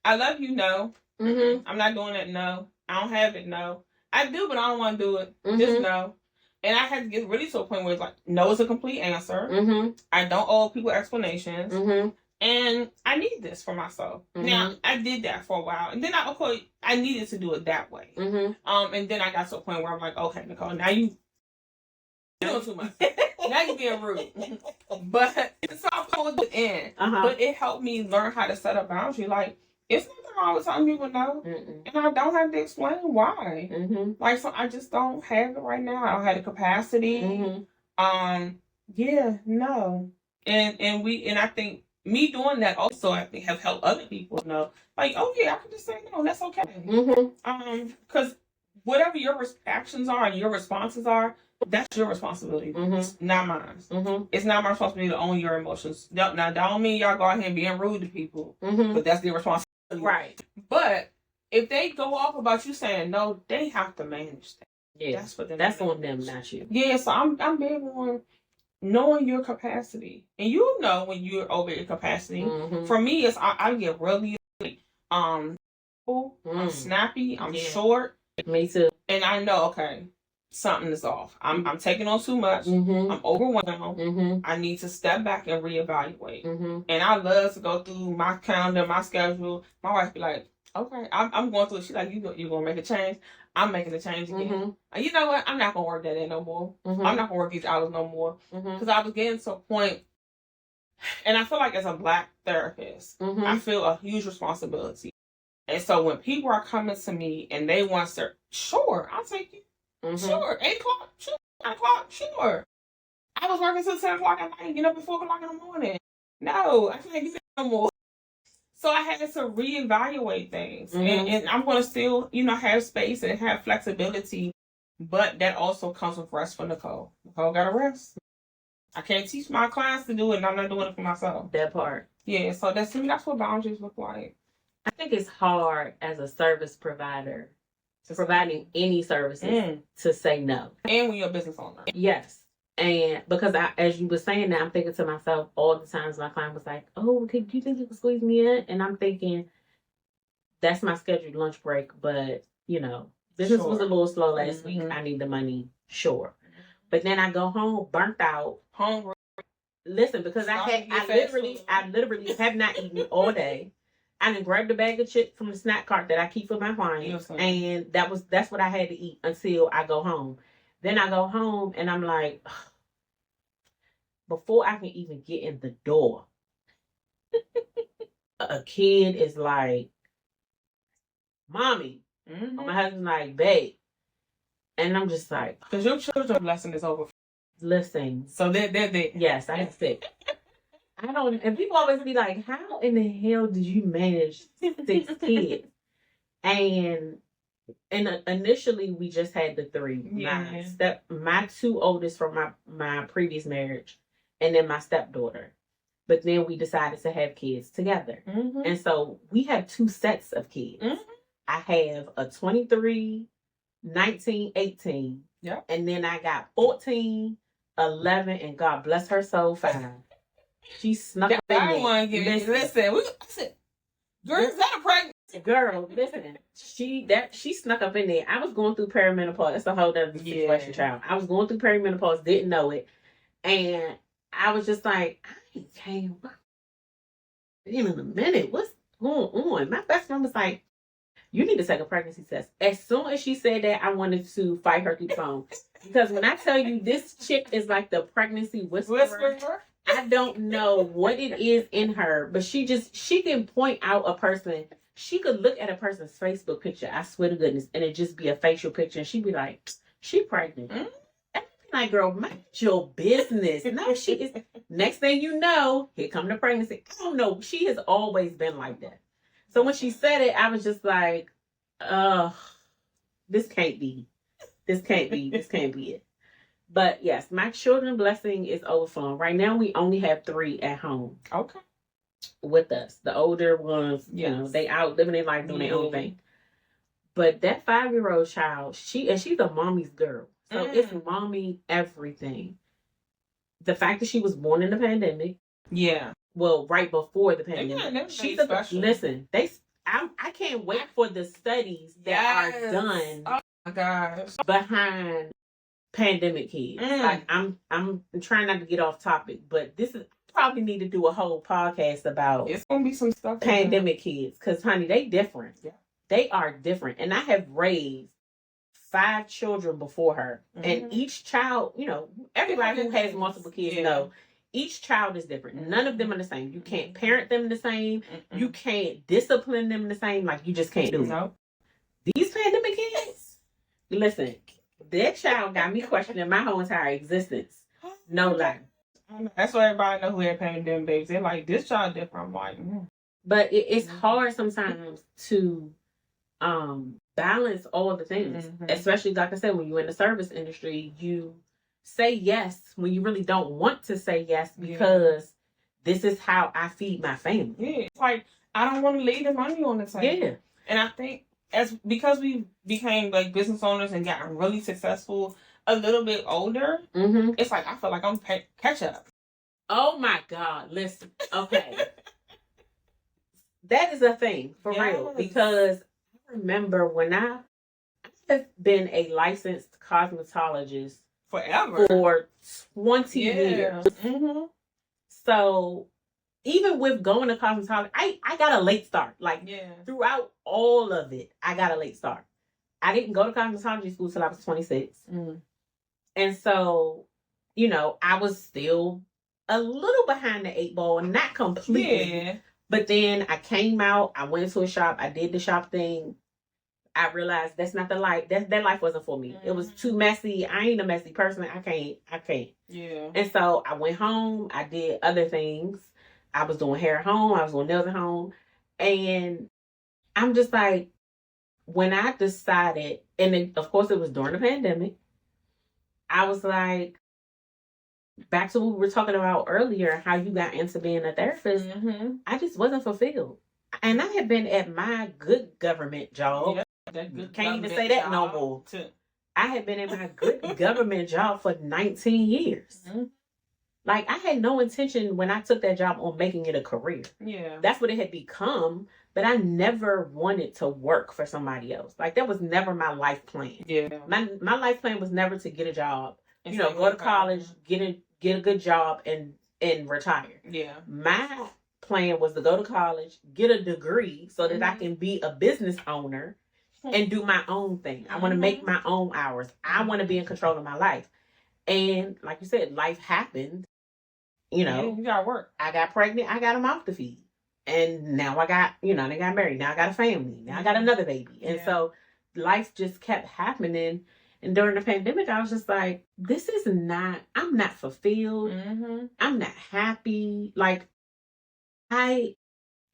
B: I love you, no. I'm not doing that, no. I don't have it, no. I do, but I don't want to do it. Just no. And I had to get really to a point where it's like, no is a complete answer. I don't owe people explanations. And I need this for myself. Now, I did that for a while. And then I needed to do it that way. And then I got to a point where I'm like, okay, Nicole, now you doing too much. Now you're being rude. But so I pulled it in. But it helped me learn how to set a boundary. Like, it's nothing wrong with telling people no. And I don't have to explain why. Like, so I just don't have it right now. I don't have the capacity. No. And I think me doing that also, I think, have helped other people know. Like, oh yeah, I can just say no, that's okay. Because whatever your actions are and your responses are, that's your responsibility. It's not mine. It's not my responsibility to own your emotions. Now, that don't mean y'all go out here and being rude to people, but that's their responsibility.
A: Right.
B: But if they go off about you saying no, they have to manage that.
A: Yeah, that's for them. That's on them, not you.
B: Yeah, so I'm big on knowing your capacity, and you know when you're over your capacity. For me, it's I get really I'm snappy. I'm short.
A: Me too.
B: And I know, okay, something is off. I'm taking on too much. I'm overwhelmed. I need to step back and reevaluate. And I love to go through my calendar, my schedule. My wife be like, okay, I'm going through it. She's like, you going to make a change? I'm making a change again. And you know what? I'm not going to work that in no more. I'm not going to work these hours no more. Because I was getting to a point, and I feel like as a Black therapist, I feel a huge responsibility. And so when people are coming to me and they want to, sure, I'll take you. Sure. 8 o'clock, sure. 9 o'clock, sure. I was working till 10 o'clock at night, get up at 4 o'clock in the morning. No, I can't do that no more. So I had to reevaluate things. And I'm going to still, have space and have flexibility. But that also comes with rest for Nicole. Nicole got to rest. I can't teach my clients to do it, and I'm not doing it for myself.
A: That part.
B: Yeah, so that's what boundaries look like.
A: I think it's hard as a service provider, providing any services, to say no.
B: And when you're a business owner.
A: Yes. And because as you were saying that, I'm thinking to myself all the times my client was like, oh, do you think you can squeeze me in? And I'm thinking, that's my scheduled lunch break. But, business was a little slow last week. I need the money. Sure. But then I go home burnt out.
B: Hungry.
A: Listen, because I literally have not eaten all day. I done grabbed a bag of chips from the snack cart that I keep for my clients, and that's what I had to eat until I go home. Then I go home and I'm like, ugh, before I can even get in the door, a kid is like, "Mommy," my husband's like, "Babe," and I'm just like,
B: because your children's blessing is over.
A: Listen,
B: so they're
A: yes, I have sick. I don't, and people always be like, how in the hell did you manage 6 kids? And initially we just had the 3. Yeah. My 2 oldest from my previous marriage, and then my stepdaughter. But then we decided to have kids together. And so we have 2 sets of kids. I have a 23, 19, 18. Yeah. And then I got 14, 11, and God bless her soul, 5. She snuck up in there.
B: Listen, girl, is that a pregnancy?
A: Girl, listen. She snuck up in there. I was going through perimenopause. That's a whole other situation, child. I was going through perimenopause, didn't know it. And I was just like, I can't in a minute. What's going on? My best friend was like, you need to take a pregnancy test. As soon as she said that, I wanted to fight her through the phone. Because when I tell you this chick is like the pregnancy whisperer. I don't know what it is in her, but she can point out a person. She could look at a person's Facebook picture, I swear to goodness, and it just be a facial picture, and she'd be like, she pregnant. And I'd be like, girl, mind your business. No, she is. Next thing you know, here come the pregnancy. I don't know. She has always been like that. So when she said it, I was just like, this can't be it. But yes, my children's blessing is overflowing. Right now, we only have 3 at home.
B: Okay.
A: With us. The older ones, they out living their life doing their own thing. But that 5-year-old child, she's a mommy's girl. So it's mommy everything. The fact that she was born in the pandemic.
B: Yeah.
A: Well, right before the pandemic. Listen, I can't wait for the studies that are done.
B: Oh my gosh.
A: Behind pandemic kids. Like I'm trying not to get off topic, but this is probably need to do a whole podcast about
B: it's gonna be some stuff
A: pandemic kids, because honey, they different. Yeah. They are different. And I have raised 5 children before her. And each child, everybody who has multiple kids know each child is different. None of them are the same. You can't parent them the same. You can't discipline them the same. Like, you just can't do it. These pandemic kids, listen, that child got me questioning my whole entire existence. No lie.
B: That's why everybody know who had pandemic babies. They're like, this child different. I'm like,
A: But it's hard sometimes to balance all the things. Especially, like I said, when you're in the service industry, you say yes when you really don't want to say yes, because this is how I feed my family.
B: Yeah, it's like, I don't want to leave the money on the table. Yeah. And I think because we became like business owners and gotten really successful a little bit older, it's like I feel like I'm catch up.
A: Oh my God! Listen, okay, that is a thing for real, because I remember when I have been a licensed cosmetologist
B: forever
A: for 20 years.
B: Mm-hmm.
A: So even with going to cosmetology, I got a late start. Like throughout all of it, I got a late start. I didn't go to cosmetology school till I was 26. Mm. And so, you know, I was still a little behind the 8 ball, not completely. Yeah. But then I came out, I went to a shop, I did the shop thing. I realized that's not the life. That life wasn't for me. Mm-hmm. It was too messy. I ain't a messy person. I can't. Yeah. And so I went home. I did other things. I was doing hair at home. I was doing nails at home. And I'm just like, when I decided, and then, of course it was during the pandemic, I was like, back to what we were talking about earlier, how you got into being a therapist. Mm-hmm. I just wasn't fulfilled. And I had been at my good government job. Yep. Can't even say that no more. I had been in my good government job for 19 years. Mm-hmm. Like, I had no intention when I took that job on making it a career. Yeah. That's what it had become. But I never wanted to work for somebody else. Like, that was never my life plan. Yeah. My life plan was never to get a job, you know, go to college, get a good job and retire. Yeah. My plan was to go to college, get a degree so that I can be a business owner and do my own thing. I want to make my own hours. I want to be in control of my life. And like you said, life happened. You know,
B: you gotta work.
A: I got pregnant. I got a mouth to feed. And now I got, you know, they got married. Now I got a family. Now I got another baby. And so life just kept happening. And during the pandemic, I was just like, I'm not fulfilled. Mm-hmm. I'm not happy. Like, I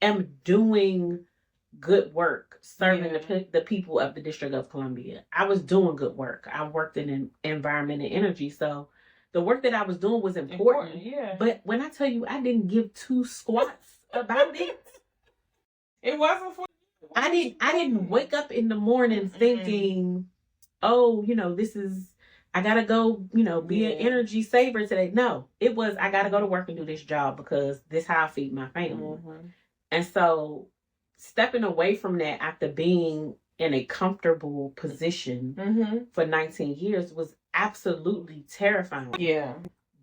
A: am doing good work serving the people of the District of Columbia. I was doing good work. I worked in environment and energy. So the work that I was doing was important. Yeah. But when I tell you I didn't give 2 squats about it,
B: it wasn't for you.
A: I didn't wake up in the morning thinking, oh, you know, I gotta go, you know, be an energy saver today. No, it was, I gotta go to work and do this job because this is how I feed my family. Mm-hmm. And so stepping away from that after being in a comfortable position for 19 years was absolutely terrifying. Yeah.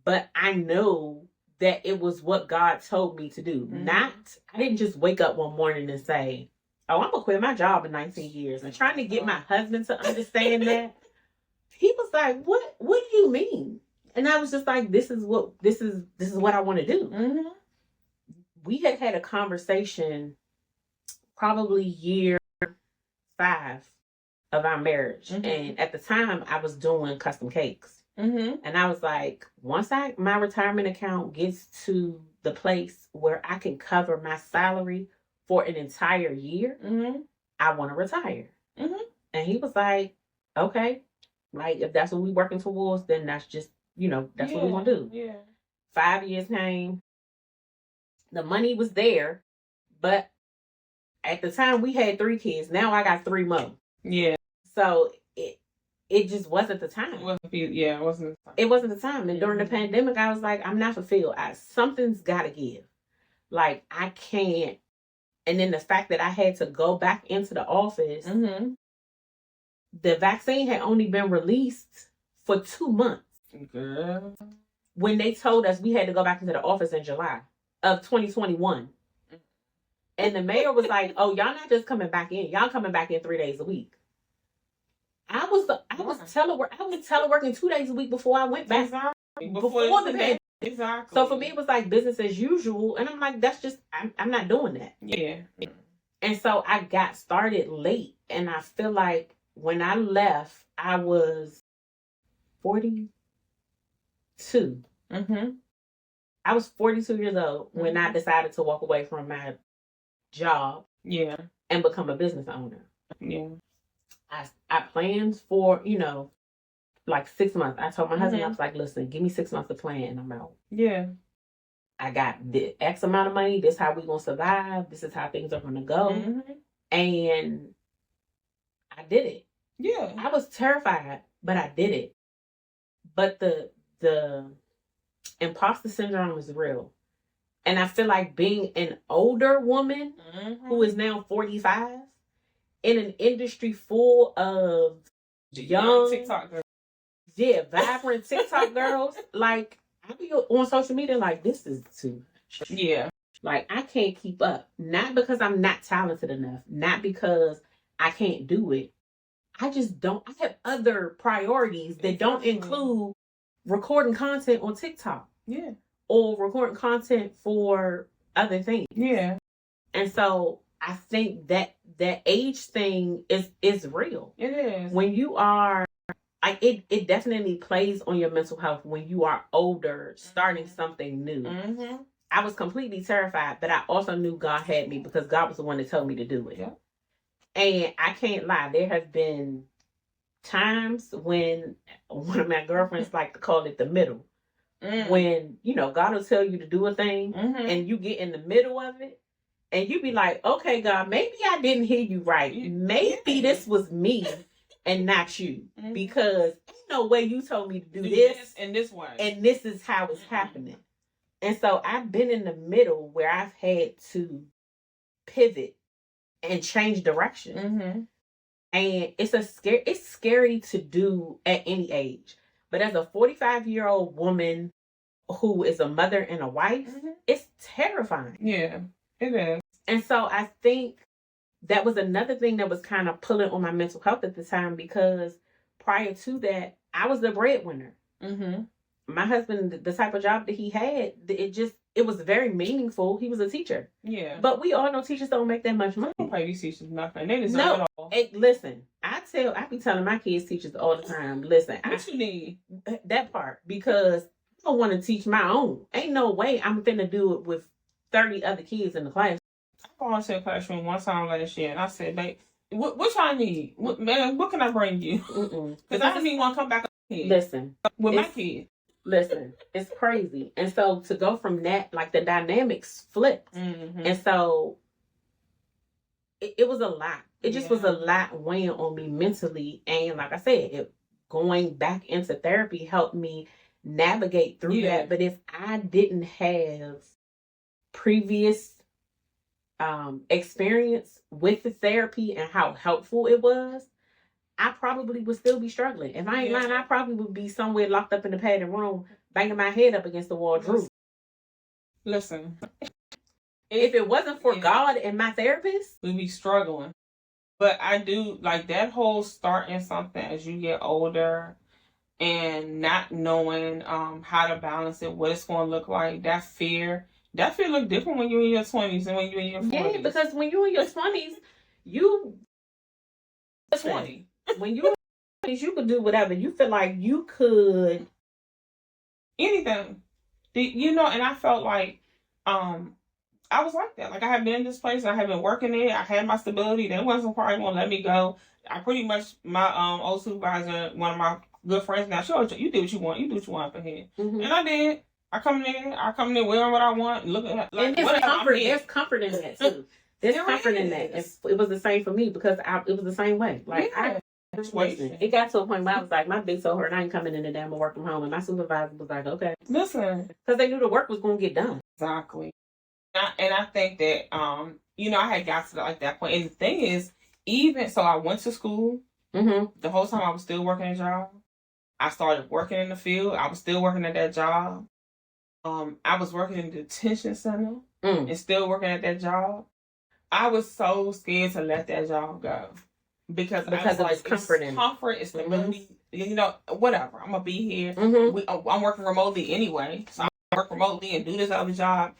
A: But I know that it was what God told me to do. Mm-hmm. I didn't just wake up one morning and say, oh, I'm gonna quit my job in 19 years. And trying to get my husband to understand that, he was like, what do you mean? And I was just like, this is what I want to do. Mm-hmm. We had a conversation probably year 5 of our marriage. Mm-hmm. And at the time I was doing custom cakes. Mm-hmm. And I was like, once my retirement account gets to the place where I can cover my salary for an entire year, I want to retire. Mm-hmm. And he was like, okay, like if that's what we're working towards, then that's just, you know, that's what we're going to do. Yeah. 5 years came. The money was there, but at the time we had 3 kids. Now I got 3 more. Yeah. So it just wasn't the time. It wasn't the time. It wasn't the time. And during the pandemic, I was like, I'm not fulfilled. Something's got to give. Like, I can't. And then the fact that I had to go back into the office, the vaccine had only been released for 2 months. Girl. When they told us we had to go back into the office in July of 2021. And the mayor was like, oh, y'all not just coming back in. Y'all coming back in 3 days a week. I was teleworking 2 days a week before I went back. Exactly. Before the pandemic. Exactly. So for me, it was like business as usual. And I'm like, that's just, I'm not doing that. Yeah. And so I got started late. And I feel like when I left, I was 42. Mm-hmm. I was 42 years old when I decided to walk away from my job. Yeah. And become a business owner. Yeah. I planned for, you know, like 6 months. I told my husband, I was like, listen, give me 6 months to plan and I'm out. Yeah. I got the X amount of money. This is how we're going to survive. This is how things are going to go. Mm-hmm. And I did it. Yeah. I was terrified, but I did it. But the imposter syndrome is real. And I feel like being an older woman who is now 45 in an industry full of
B: young TikTok girls.
A: Yeah, vibrant TikTok girls. Like, I be on social media like, this is too much.
B: Yeah.
A: Like, I can't keep up. Not because I'm not talented enough. Not because I can't do it. I just don't. I have other priorities that don't include recording content on TikTok.
B: Yeah.
A: Or recording content for other things.
B: Yeah.
A: And so I think that age thing is real.
B: It is.
A: When you are, like, it definitely plays on your mental health when you are older, starting something new.
B: Mm-hmm.
A: I was completely terrified, but I also knew God had me because God was the one that told me to do it.
B: Yeah.
A: And I can't lie, there have been times when one of my girlfriends like to call it the middle. When, God will tell you to do a thing and you get in the middle of it and you be like, okay, God, maybe I didn't hear you right. Maybe this was me and not you. Because ain't no way you told me to do this
B: in this way.
A: And this is how it's happening. And so I've been in the middle where I've had to pivot and change direction. And it's scary to do at any age. But as a 45-year-old woman who is a mother and a wife, it's terrifying.
B: Yeah, it is.
A: And so I think that was another thing that was kind of pulling on my mental health at the time, because prior to that, I was the breadwinner. My husband, the type of job that he had, it was very meaningful. He was a teacher.
B: Yeah.
A: But we all know teachers don't make that much money.
B: Don't pay these teachers nothing. They deserve it all.
A: Listen, I be telling my kids, teachers all the time, listen.
B: What you need?
A: That part, because I don't want to teach my own. Ain't no way I'm finna do it with 30 other kids in the class.
B: I volunteered a classroom one time last year, and I said, babe, what y'all need? What can I bring you? Because I didn't even want to come back here.
A: Listen.
B: With my kids.
A: Listen, it's crazy. And so to go from that, like, the dynamics flipped. And so it was a lot. It just was a lot weighing on me mentally. And like I said, going back into therapy helped me navigate through that. But if I didn't have previous experience with the therapy and how helpful it was, I probably would still be struggling. If I ain't lying, I probably would be somewhere locked up in the padded room, banging my head up against the wall.
B: Listen,
A: if it wasn't for God and my therapist,
B: we'd be struggling. But I do like that whole starting something as you get older and not knowing how to balance it, what it's going to look like. That fear look different when you're in your 20s and when you're in your 40s.
A: Yeah, because when you're in your 20s, you
B: 20.
A: When you're in your 20s, you could do whatever. You feel like you could
B: anything. And I felt like I was like that. Like, I had been in this place, I had been working there, I had my stability. They wasn't probably gonna let me go. I pretty much, my old supervisor, one of my good friends now, sure, you do what you want. You do what you want up in here. And I did. I come in wearing what I want, look at like,
A: and there's comfort in that too. There's comfort in that. It was the same for me because it was the same way. Like, it got to a point where I was like, my big toe hurt, I ain't coming in the damn work from home. And my supervisor was like, okay.
B: Listen.
A: Because they knew the work was going to get done.
B: Exactly. And I think that, I had got to that point. And the thing is, even, so I went to school. The whole time I was still working a job. I started working in the field. I was still working at that job. I was working in the detention center and still working at that job. I was so scared to let that job go. Because I was like, it's comfort, it's stability, whatever. I'm going to be here. I'm working remotely anyway. So I work remotely and do this other job.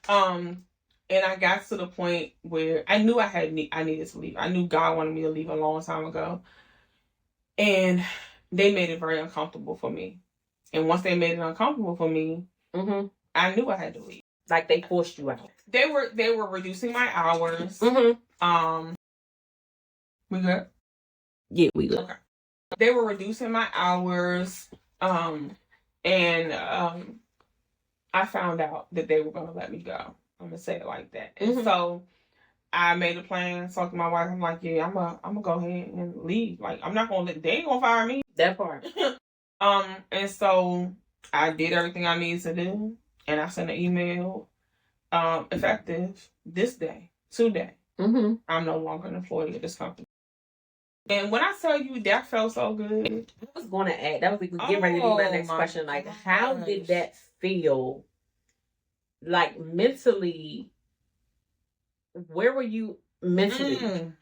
B: And I got to the point where I knew I needed to leave. I knew God wanted me to leave a long time ago. And they made it very uncomfortable for me. And once they made it uncomfortable for me, I knew I had to leave.
A: Like, they forced you out.
B: They were reducing my hours. We good?
A: Yeah, we good.
B: Okay. They were reducing my hours. And I found out that they were going to let me go. I'm going to say it like that. And so I made a plan, talked to my wife. I'm like, yeah, I'm going to go ahead and leave. Like, I'm not going to, they ain't going to fire me.
A: That part.
B: And so I did everything I needed to do. And I sent an email, effective this day, today. I'm no longer an employee of this company. And when I tell you that felt so good,
A: I was going to add, that was getting ready to be my next question. Like, how did that feel? Like, mentally, where were you mentally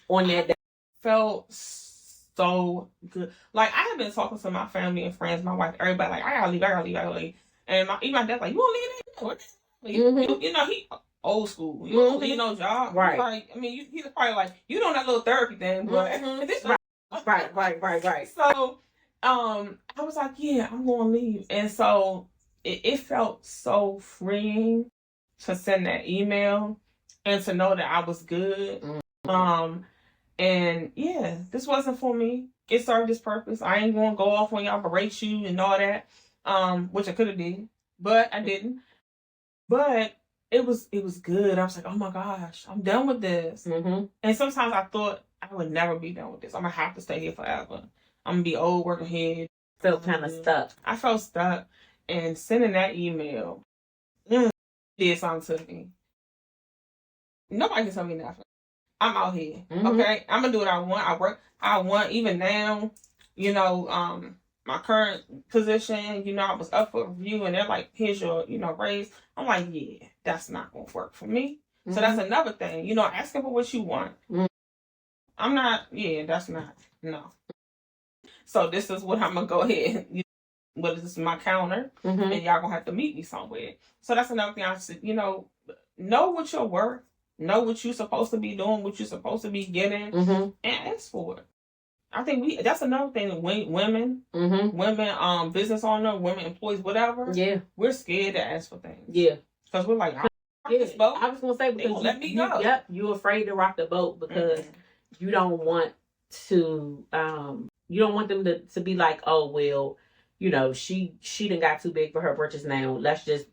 A: on that day?
B: Felt so good. Like, I have been talking to my family and friends, my wife, everybody, like, I gotta leave. And even my dad's like, you won't leave it? You know, he old school. You know, job.
A: Right.
B: Like, I mean, he's probably like, you know that little therapy thing, but this
A: Right.
B: So, I was like, yeah, I'm gonna leave. And so it felt so freeing to send that email and to know that I was good. And yeah, this wasn't for me. It served its purpose. I ain't gonna go off on y'all, berate you and all that. Which I could have did, but I didn't. But it was good. I was like, oh my gosh, I'm done with this. And sometimes I thought I would never be done with this. I'm gonna have to stay here forever. I'm gonna be old, working here.
A: Felt kind of stuck.
B: I felt stuck, and sending that email did something to me. Nobody can tell me nothing. I'm out here, okay? I'm gonna do what I want. I want. Even now, you know, my current position, you know, I was up for review, and they're like, "Here's your, you know, raise." I'm like, "Yeah, that's not gonna work for me." So that's another thing, you know, asking for what you want. I'm not. Yeah, that's not. No. So this is what I'm gonna go ahead. What is this? My counter, and y'all gonna have to meet me somewhere. So that's another thing. I said, you know what you're worth. Know what you're supposed to be doing, what you're supposed to be getting, and ask for it. I think that's another thing. Women, business owner, women employees, whatever. Yeah, we're scared to ask for things. Yeah, because we're like, I was
A: gonna say, because
B: let me go.
A: Yep, you're afraid to rock the boat because you don't want to. You don't want them to be like, oh well, you know, she done got too big for her britches now. Let's just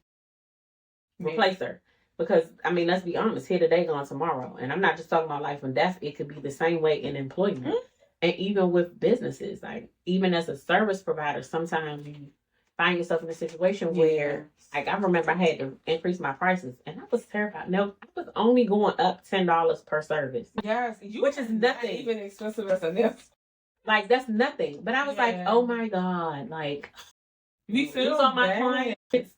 A: replace her. Because, I mean, let's be honest, here today, gone tomorrow. And I'm not just talking about life and death. It could be the same way in employment. And even with businesses. Like, even as a service provider, sometimes you find yourself in a situation where, like, I remember I had to increase my prices. And I was terrified. No, I was only going up $10 per service.
B: Yes.
A: Which is nothing.
B: Not even expensive as a lift.
A: Like, that's nothing. But I was like, oh my God. Like,
B: we feel
A: on my clients.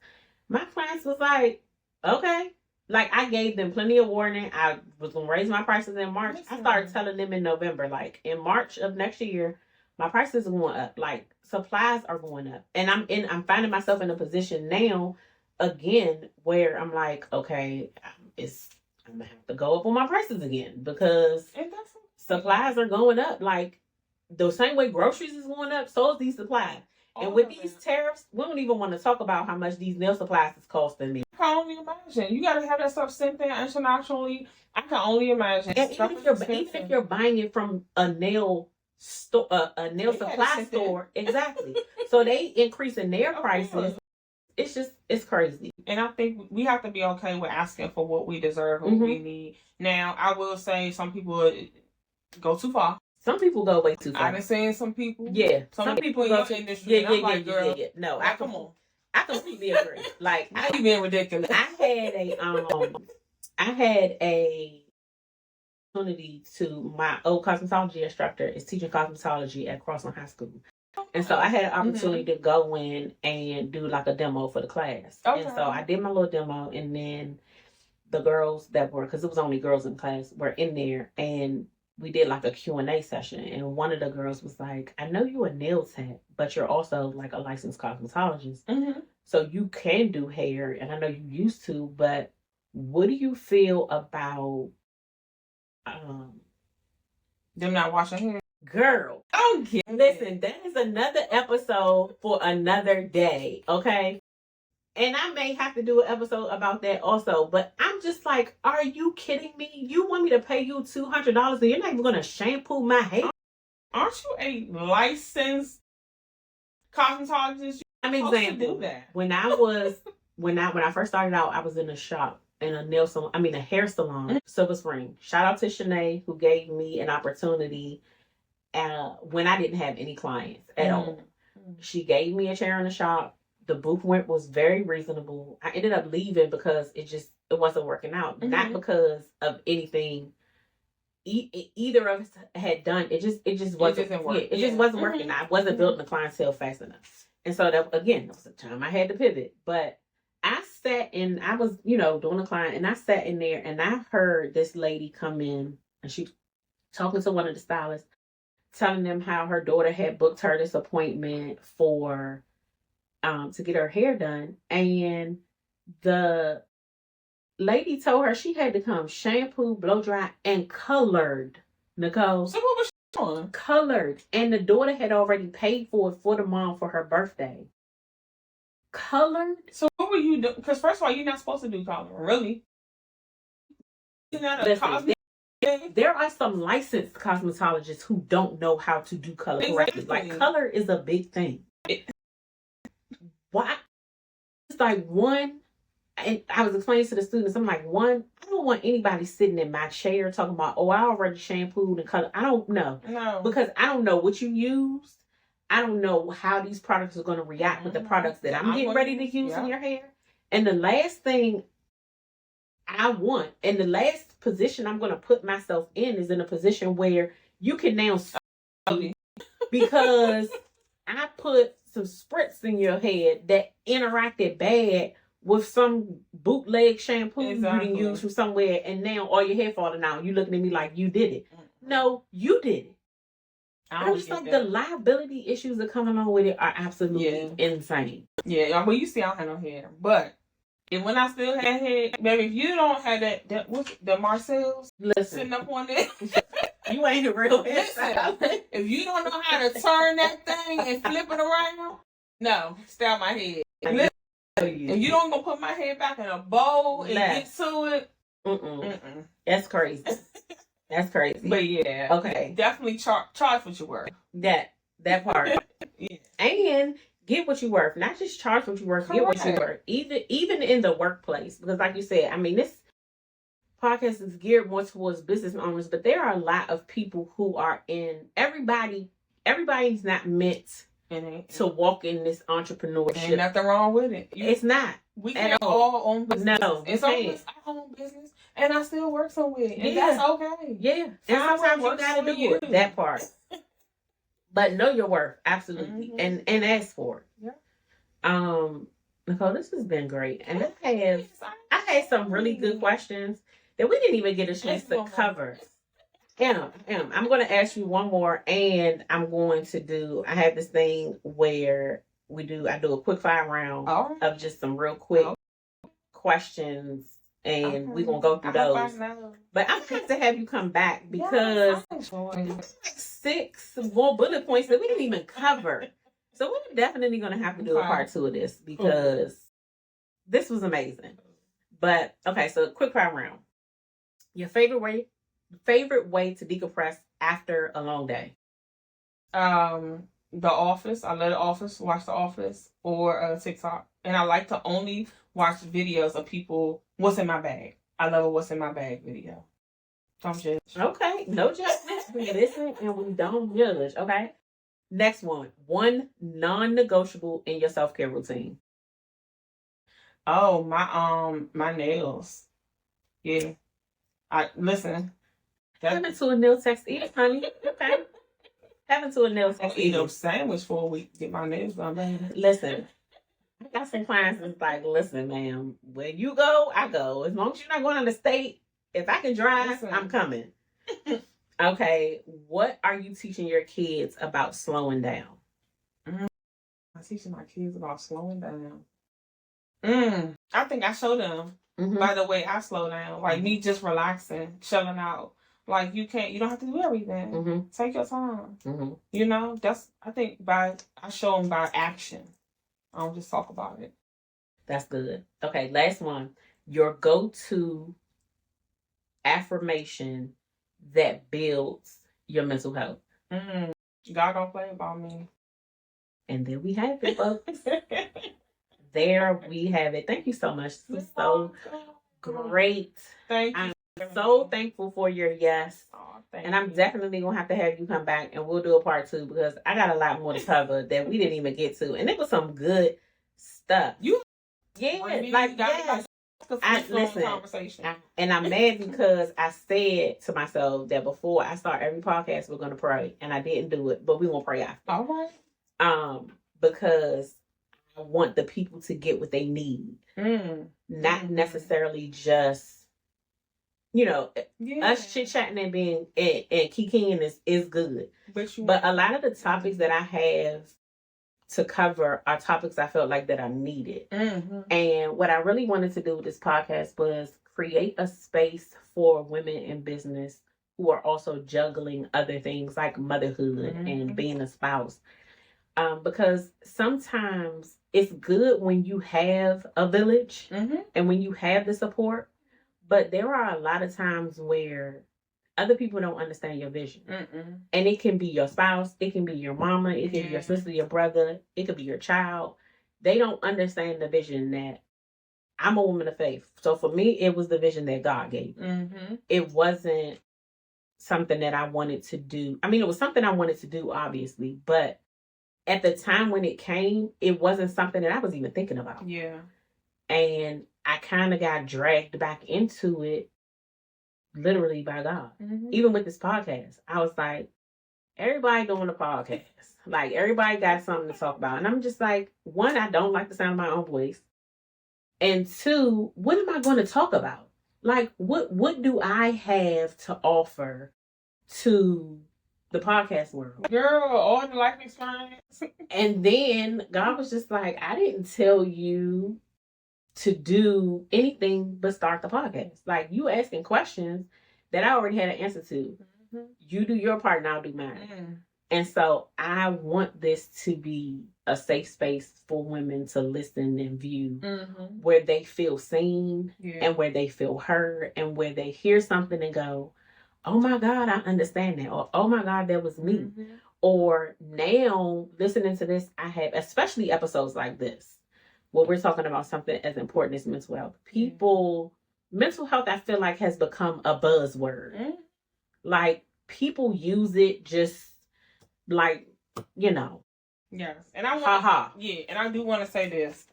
A: My clients was like, okay. Like, I gave them plenty of warning. I was going to raise my prices in March. I started telling them in November, like, in March of next year, my prices are going up. Like, supplies are going up. And I'm finding myself in a position now, again, where I'm like, okay, I'm going to have to go up on my prices again because supplies are going up. Like, the same way groceries is going up, so is these supplies. And with these tariffs, we don't even want to talk about how much these nail supplies is costing me.
B: I can only imagine. You got to have that stuff sent there internationally. I can only imagine.
A: And even if you're buying it from a nail store, a nail supply store, exactly. So they increasing their prices. It's crazy.
B: And I think we have to be okay with asking for what we deserve, what we need. Now, I will say some people go too far.
A: Some people go way too far.
B: I've been saying some people.
A: Yeah.
B: Some people in your industry.
A: Yeah. No, come on. I completely agree. Like,
B: I be being ridiculous.
A: I had a opportunity to my old cosmetology instructor is teaching cosmetology at Crossland High School. And so I had an opportunity to go in and do like a demo for the class. Okay. And so I did my little demo, and then the girls that were, because it was only girls in class, were in there, and we did like a Q&A session, and one of the girls was like, I know you're a nail tech, but you're also like a licensed cosmetologist. So you can do hair, and I know you used to, but what do you feel about
B: them not washing hair?
A: Girl, listen, that is another episode for another day, okay? And I may have to do an episode about that also. But I'm just like, are you kidding me? You want me to pay you $200 and you're not even going to shampoo my hair?
B: Aren't you a licensed cosmetologist?
A: I'm example. Do that. When I first started out, I was in a shop, in a nail salon. I mean, a hair salon, Silver Spring. Shout out to Shanae, who gave me an opportunity when I didn't have any clients at all. She gave me a chair in the shop. The booth rent was very reasonable. I ended up leaving because it wasn't working out. Not because of anything either of us had done it. Just wasn't working. It just wasn't working. I wasn't building the clientele fast enough, and so that was the time I had to pivot. But I sat in. I was doing a client, and I sat in there, and I heard this lady come in, and she talking to one of the stylists, telling them how her daughter had booked her this appointment for to get her hair done, and the lady told her she had to come shampoo, blow dry, and colored. Nicole.
B: So what was she doing?
A: Colored. And the daughter had already paid for it for the mom for her birthday. Colored?
B: So what were you doing? Because first of all, you're not supposed to do color. Really? You're not a
A: there are some licensed cosmetologists who don't know how to do color correctly. Like, color is a big thing. Why? It's like one... And I was explaining to the students, I'm like, one, I don't want anybody sitting in my chair talking about, oh, I already shampooed and colored. I don't know.
B: No.
A: Because I don't know what you used. I don't know how these products are going to react with the products that I'm getting ready to use in your hair. And the last thing I want, and the last position I'm going to put myself in is in a position where you can now see because I put some spritz in your head that interacted bad with some bootleg shampoo you didn't use from somewhere, and now all your hair falling out. You looking at me like you did it. No, you did it. I just like the liability issues that come along with it are absolutely insane.
B: Yeah, well, you see, I don't have no hair, but when I still had hair, baby, if you don't have that what's the Marcel's sitting up on it,
A: you ain't a real hairstyle.
B: If you don't know how to turn that thing and flip it around, no, stay out my head. If you don't go put my hair back in a bowl and get to it,
A: that's crazy. That's crazy.
B: But yeah,
A: okay,
B: definitely charge what you're worth.
A: That part, and get what you're worth. Not just charge what you're worth. Get what you're worth. Even in the workplace, because like you said, I mean, this podcast is geared more towards business owners, but there are a lot of people who are in everybody's not meant to walk in this entrepreneurship.
B: Ain't nothing wrong with it.
A: It's not.
B: We can all own business. No, it's I own business, and I still work somewhere, and that's okay.
A: Yeah, and sometimes you gotta do it. That part. But know your worth, absolutely, and ask for it. Yeah. Nicole, this has been great, and I had some really good questions that we didn't even get a chance to cover. I'm going to ask you one more, and I have this thing where I do a quick fire round of just some real quick questions, and we're going to go through those. But I'm going to have you come back because 6 more bullet points that we didn't even cover. So we're definitely going to have to do a part 2 of this because this was amazing. But, okay, so quick fire round. Your favorite way to decompress after a long day?
B: The Office. I love The Office. Watch The Office or TikTok. And I like to only watch videos of people. What's in my bag? I love a what's in my bag video. Don't judge.
A: Okay, no judgment. We listen and we don't judge. Okay. Next one. One non-negotiable in your self-care routine.
B: Oh, my nails. Yeah. Listen.
A: Having to a nail tech eat, honey. Okay. Having to a nail tech eat.
B: No sandwich for a week. Get my nails done, baby.
A: Listen. I got some clients that's like, listen, ma'am, when you go, I go. As long as you're not going on the state, if I can drive, I'm coming. Okay. What are you teaching your kids about slowing down?
B: I'm teaching my kids about slowing down. I think I show them by the way I slow down. Like me just relaxing, chilling out. Like you don't have to do everything. Take your time. You know, I think I show them by action. I don't just talk about it.
A: That's good. Okay, last one. Your go-to affirmation that builds your mental health.
B: God don't play about me.
A: And there we have it, folks. There we have it. Thank you so much. This was so great.
B: Thank you.
A: I'm so thankful for your yes. And I'm definitely going to have you come back and we'll do a part 2 because I got a lot more to cover that we didn't even get to. And it was some good stuff.
B: You
A: like, yes. Listen,
B: conversation.
A: And I'm mad because I said to myself that before I start every podcast, we're going to pray. And I didn't do it, but we won't pray after.
B: All right.
A: Because I want the people to get what they need. Not necessarily just, us chit-chatting and being and kikiing is good. But a lot of the topics that I have to cover are topics I felt like that I needed. And what I really wanted to do with this podcast was create a space for women in business who are also juggling other things like motherhood and being a spouse. Because sometimes it's good when you have a village and when you have the support, but there are a lot of times where other people don't understand your vision. And it can be your spouse, it can be your mama, it can be your sister, your brother, it could be your child. They don't understand the vision that I'm a woman of faith. So for me, it was the vision that God gave me. It wasn't something that I wanted to do. I mean, it was something I wanted to do, obviously, but at the time when it came, it wasn't something that I was even thinking about.
B: Yeah.
A: And I kind of got dragged back into it literally by God. Even with this podcast, I was like, everybody doing a podcast. Like, everybody got something to talk about. And I'm just like, one, I don't like the sound of my own voice. And two, what am I going to talk about? Like, what do I have to offer to the podcast world?
B: Girl, all the life experience.
A: And then God was just like, I didn't tell you to do anything but start the podcast. Like, you asking questions that I already had an answer to. You do your part and I'll do mine. And so I want this to be a safe space for women to listen and view where they feel seen and where they feel heard and where they hear something and go, oh my God, I understand that. Or, oh my God, that was me. Or now listening to this, I have, especially episodes like this, where we're talking about something as important as mental health. Mental health, I feel like, has become a buzzword. Like, people use it just like,
B: Yes. And I and I do want to say this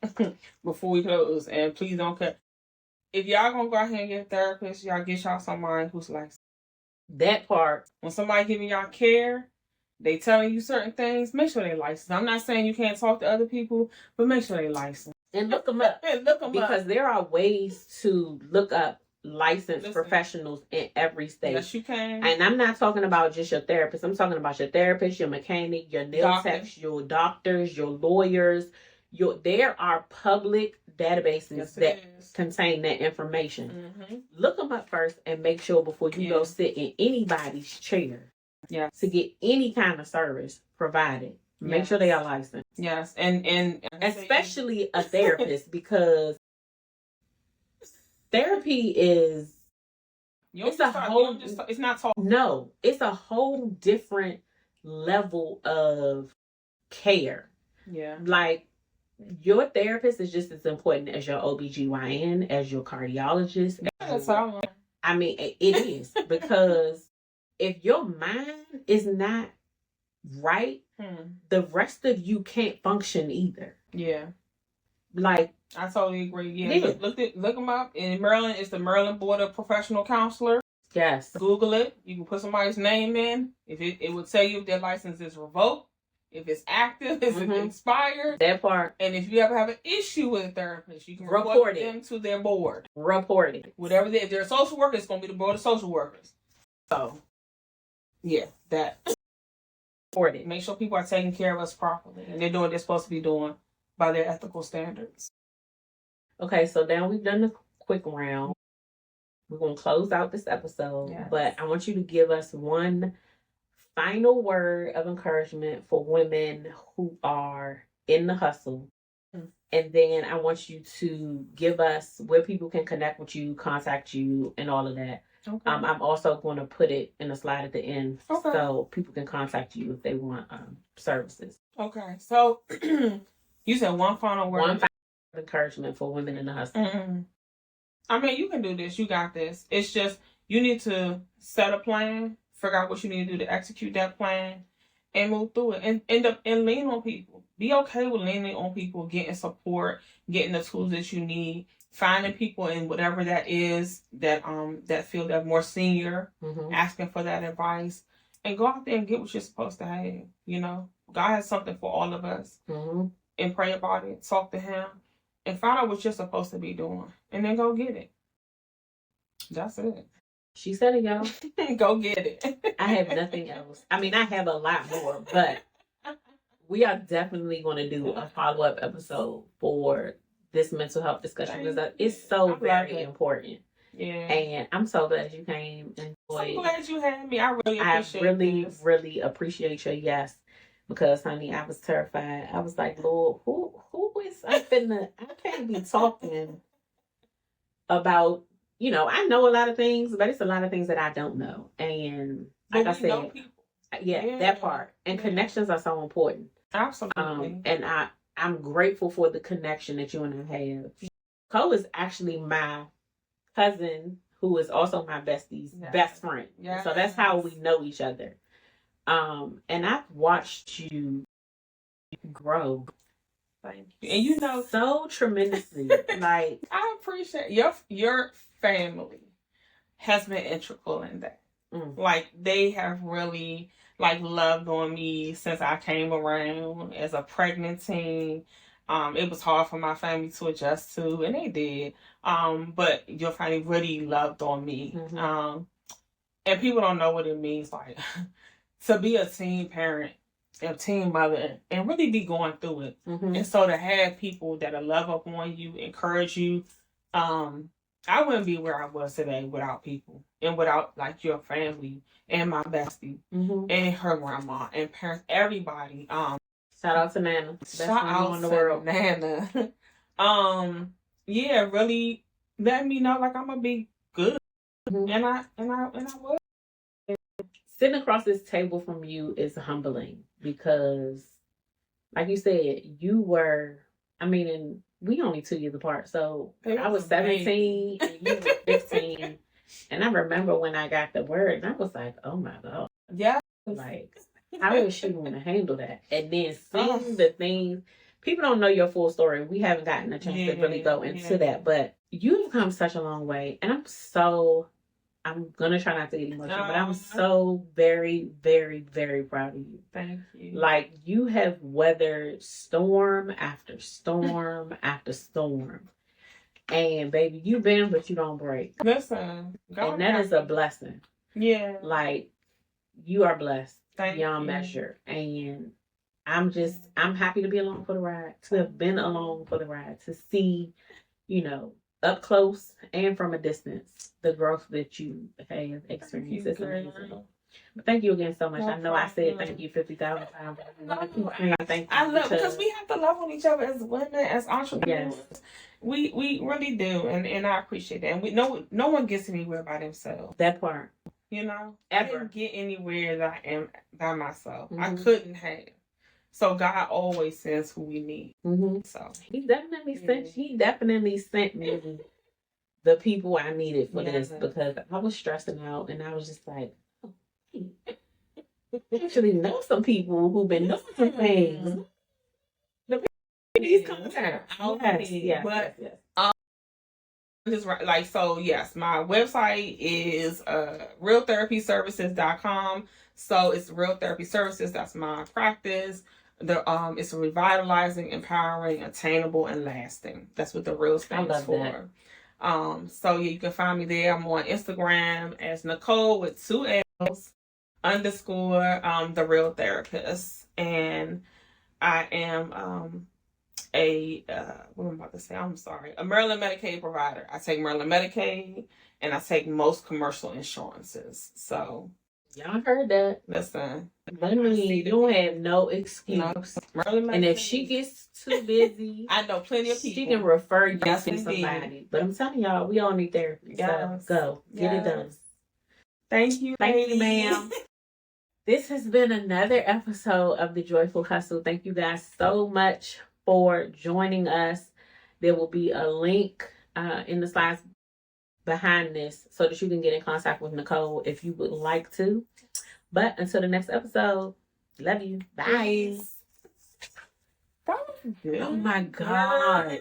B: before we close, and please don't cut. If y'all gonna go out here and get a therapist, y'all get y'all somebody who's like
A: that part.
B: When somebody giving y'all care, they telling you certain things, make sure they licensed. I'm not saying you can't talk to other people, but make sure they licensed.
A: And look them up. Because there are ways to look up licensed professionals in every state.
B: Yes, you can.
A: And I'm not talking about just your therapist. I'm talking about your therapist, your mechanic, your nail techs, your doctors, your lawyers. There are public databases that contain that information. Look them up first and make sure before you go sit in anybody's chair to get any kind of service provided. Make sure they are licensed.
B: Yes, and
A: especially a therapist, because therapy is it's a whole different level of care.
B: Yeah.
A: Like, your therapist is just as important as your OBGYN, as your cardiologist. I mean, it is, because if your mind is not right, the rest of you can't function either.
B: Yeah.
A: Like,
B: I totally agree. Yeah. Look them up. In Maryland, it's the Maryland Board of Professional Counselor.
A: Yes.
B: Google it. You can put somebody's name in. If it will tell you if their license is revoked, if it's active, if it's expired.
A: That part.
B: And if you ever have an issue with a therapist, you can report them to their board.
A: Report it.
B: Whatever if they're a social worker, it's going to be the Board of Social Workers. So, yeah, that.
A: Report it.
B: Make sure people are taking care of us properly, and they're doing what they're supposed to be doing by their ethical standards.
A: Okay, so now we've done the quick round. We're going to close out this episode, but I want you to give us one final word of encouragement for women who are in the hustle. And then I want you to give us where people can connect with you, contact you, and all of that. Okay. I'm also going to put it in a slide at the end so people can contact you if they want services.
B: Okay, so you said one final word.
A: One final word of encouragement for women in the hustle.
B: I mean, you can do this. You got this. It's just you need to set a plan, figure out what you need to do to execute that plan, and move through it. And lean on people. Be okay with leaning on people, getting support, getting the tools that you need finding people in whatever that is that feel that more senior, asking for that advice, and go out there and get what you're supposed to have. You know, God has something for all of us, and pray about it. Talk to Him, and find out what you're supposed to be doing, and then go get it. That's it.
A: She said it, y'all.
B: Go get it.
A: I have nothing else. I mean, I have a lot more, but we are definitely going to do a follow-up episode for this mental health discussion because it's so very important.
B: Yeah.
A: And I'm so glad you came.
B: I'm glad you had me. I
A: really appreciate your yes. Because, honey, I was terrified. I was like, Lord, who is I can't be talking about, you know, I know a lot of things, but it's a lot of things that I don't know. And like I said, that part. And connections are so important.
B: Absolutely.
A: And I'm grateful for the connection that you and I have. Cole is actually my cousin who is also my bestie's best friend. Yes. So that's how we know each other. And I've watched you grow.
B: Thank you. And you know
A: so tremendously. Like
B: I appreciate your family has been integral in that. Like they have really loved on me since I came around as a pregnant teen. It was hard for my family to adjust to, and they did. But your family really loved on me. And people don't know what it means, like to be a teen parent, a teen mother, and really be going through it. And so to have people that love up on you, encourage you, I wouldn't be where I was today without people and without like your family and my bestie and her grandma and parents, everybody.
A: Shout out to Nana.
B: Shout out to Nana. Yeah, really let me know like I'm gonna be good, and I will.
A: Sitting across this table from you is humbling because, like you said, you were. I mean, and we only 2 years apart. So I was 17 and you were 15, and I remember when I got the word, and I was like, "Oh my God!"
B: Yeah,
A: like how is she going to handle that? And then seeing the things. People don't know your full story. We haven't gotten a chance to really go into that, but you've come such a long way, and I'm gonna try not to get emotional, but I'm so very, very, very proud of you.
B: Thank you.
A: Like you have weathered storm after storm after storm, and baby, you bend but you don't break.
B: Listen,
A: and that is a blessing.
B: Yeah,
A: like you are blessed
B: you.
A: Beyond measure, and I'm happy to be along for the ride, to have been along for the ride, to see, up close and from a distance, the growth that you have experienced. It's amazing. But thank you again so much. I know I said thank you 50,000 times.
B: I love because we have to love on each other as women, as entrepreneurs. Yes. We really do, and I appreciate that. And we no one gets anywhere by themselves.
A: That part,
B: ever. I didn't get anywhere that I am by myself. I couldn't have. So God always sends who we need. So
A: He definitely sent me the people I needed for this, because I was stressing out and I was just like, oh, I actually know some people who've been doing some things. These come out. Yes.
B: Just right, so yes, my website is realtherapyservices.com. So it's Real Therapy Services. That's my practice. It's revitalizing, empowering, attainable, and lasting. That's what the real stands for. So you can find me there. I'm on Instagram as Nicole with 2 L's _ the Real Therapist, and I am what am I about to say? I'm sorry, a Maryland Medicaid provider. I take Maryland Medicaid, and I take most commercial insurances. So.
A: Y'all heard that.
B: Listen.
A: You don't have no excuse. No. And if she gets too busy,
B: I know plenty of people.
A: She can refer you to somebody. But I'm telling y'all, we all need therapy. Yes. So go. Get it done.
B: Thank you,
A: ma'am. This has been another episode of The Joyful Hustle. Thank you guys so much for joining us. There will be a link in the slides behind this so that you can get in contact with Nicole if you would like to. But until the next episode, love you. Bye.
B: That was good.
A: Oh my God.